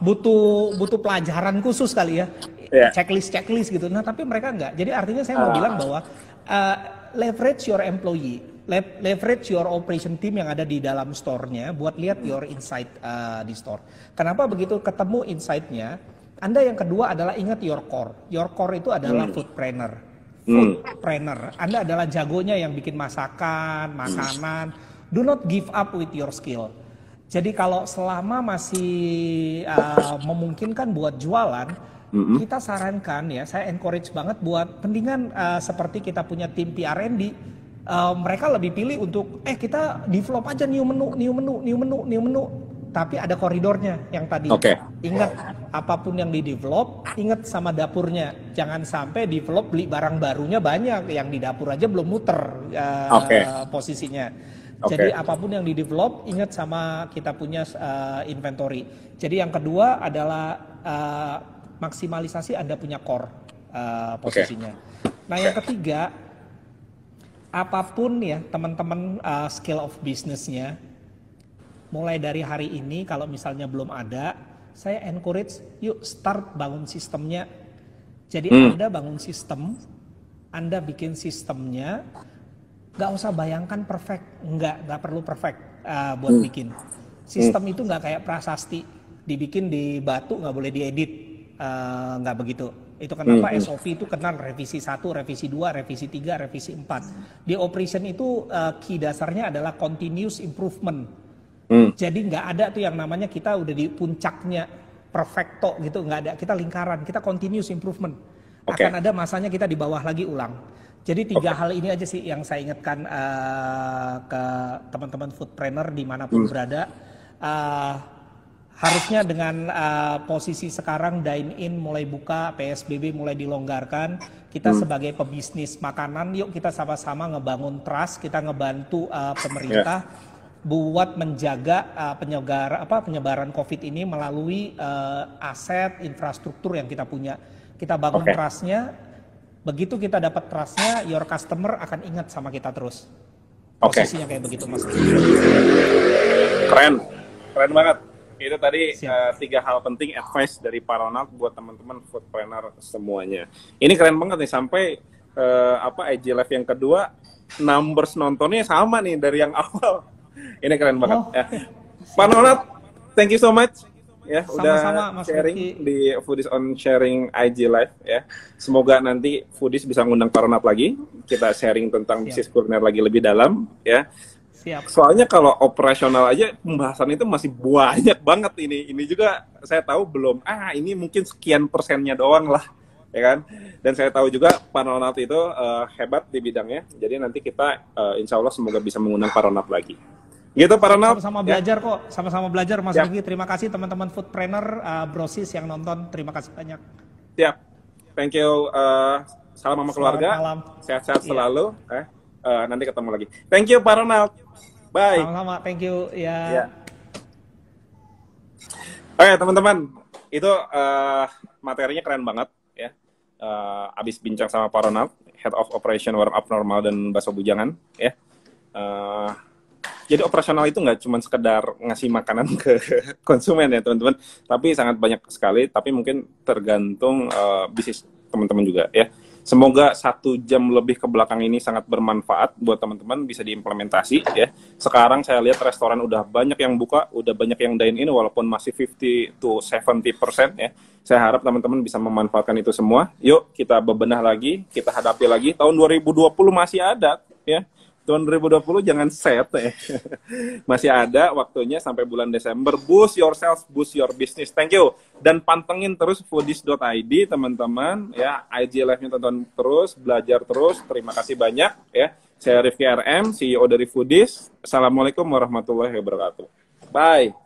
Speaker 2: butuh pelajaran khusus kali ya, checklist gitu. Nah, tapi mereka enggak. Jadi artinya saya mau bilang bahwa leverage your employee, leverage your operation team yang ada di dalam store-nya buat lihat your insight di store. Kenapa begitu ketemu insight-nya? Anda yang kedua adalah ingat your core. Your core itu adalah foodpreneur. Foodpreneur. Anda adalah jagonya yang bikin masakan, makanan. Do not give up with your skill. Jadi kalau selama masih memungkinkan buat jualan, kita sarankan ya, saya encourage banget buat mendingan seperti kita punya tim PR&D, mereka lebih pilih untuk kita develop aja new menu, tapi ada koridornya yang tadi. Ingat apapun yang di develop, ingat sama dapurnya. Jangan sampai develop beli barang barunya banyak, yang di dapur aja belum muter posisinya. Jadi apapun yang di develop, ingat sama kita punya inventory. Jadi yang kedua adalah maksimalisasi Anda punya core posisinya. Nah yang ketiga, apapun ya teman-teman scale of business-nya, mulai dari hari ini kalau misalnya belum ada, saya encourage yuk start bangun sistemnya. Jadi Anda bangun sistem, Anda bikin sistemnya, nggak usah bayangkan perfect, nggak perlu perfect buat bikin. Sistem itu nggak kayak prasasti, dibikin di batu nggak boleh diedit, nggak begitu. Itu kenapa SOP itu kenal revisi 1, revisi 2, revisi 3, revisi 4. Di operation itu key dasarnya adalah continuous improvement. Jadi nggak ada tuh yang namanya kita udah di puncaknya perfecto gitu, nggak ada. Kita lingkaran, kita continuous improvement. Akan ada masanya kita di bawah lagi ulang. Jadi 3 hal ini aja sih yang saya ingatkan ke teman-teman foodpreneur dimanapun berada. Harusnya dengan posisi sekarang dine in mulai buka, PSBB mulai dilonggarkan, kita sebagai pebisnis makanan, yuk kita sama-sama ngebangun trust, kita ngebantu pemerintah buat menjaga penyebaran COVID ini melalui aset infrastruktur yang kita punya. Kita bangun trust-nya, begitu kita dapat trust-nya, your customer akan ingat sama kita terus. Posisinya kayak begitu, Mas.
Speaker 1: Keren banget. Itu tadi 3 hal penting advice dari Pak Ronald buat teman-teman foodpreneur semuanya. Ini keren banget nih, sampai IG Live yang kedua numbers nontonnya sama nih dari yang awal. Ini keren banget ya. Pak Ronald, thank you so much ya udah sharing di Foodies on Sharing IG Live ya. Semoga nanti Foodies bisa ngundang Pak Ronald lagi, kita sharing tentang bisnis kuliner lagi lebih dalam ya. Soalnya kalau operasional aja pembahasan itu masih banyak banget ini. Ini juga saya tahu belum. Ini mungkin sekian persennya doang lah, ya kan? Dan saya tahu juga Pak Ronald itu hebat di bidangnya. Jadi nanti kita insya Allah semoga bisa mengundang Pak Ronald lagi. Gitu Pak Ronald.
Speaker 2: Sama-sama belajar kok, sama-sama belajar Mas Riki. Terima kasih teman-teman foodpreneur, brosis yang nonton. Terima kasih banyak.
Speaker 1: Siap. Thank you. Salam sama keluarga. Sehat-sehat selalu. Nanti ketemu lagi. Thank you Pak Ronald. Bye.
Speaker 2: Sama-sama. Thank you. Ya.
Speaker 1: Oke teman-teman, itu materinya keren banget ya. abis bincang sama Pak Ronald, Head of Operation Warung Abnormal dan Bakso Bujangan, ya. Jadi operasional itu nggak cuma sekedar ngasih makanan ke konsumen ya teman-teman, tapi sangat banyak sekali, tapi mungkin tergantung bisnis teman-teman juga ya. Semoga 1 jam lebih ke belakang ini sangat bermanfaat buat teman-teman, bisa diimplementasi ya. Sekarang saya lihat restoran udah banyak yang buka, udah banyak yang dine in walaupun masih 50 to 70% ya. Saya harap teman-teman bisa memanfaatkan itu semua. Yuk kita bebenah lagi, kita hadapi lagi. Tahun 2020 masih ada ya. Tahun 2020 jangan set ya. Masih ada waktunya sampai bulan Desember. Boost yourself, boost your business. Thank you. Dan pantengin terus foodies.id teman-teman ya. IG live-nya tonton terus, belajar terus. Terima kasih banyak ya. Saya Rifki RM, CEO dari Foodies. Assalamualaikum warahmatullahi wabarakatuh. Bye.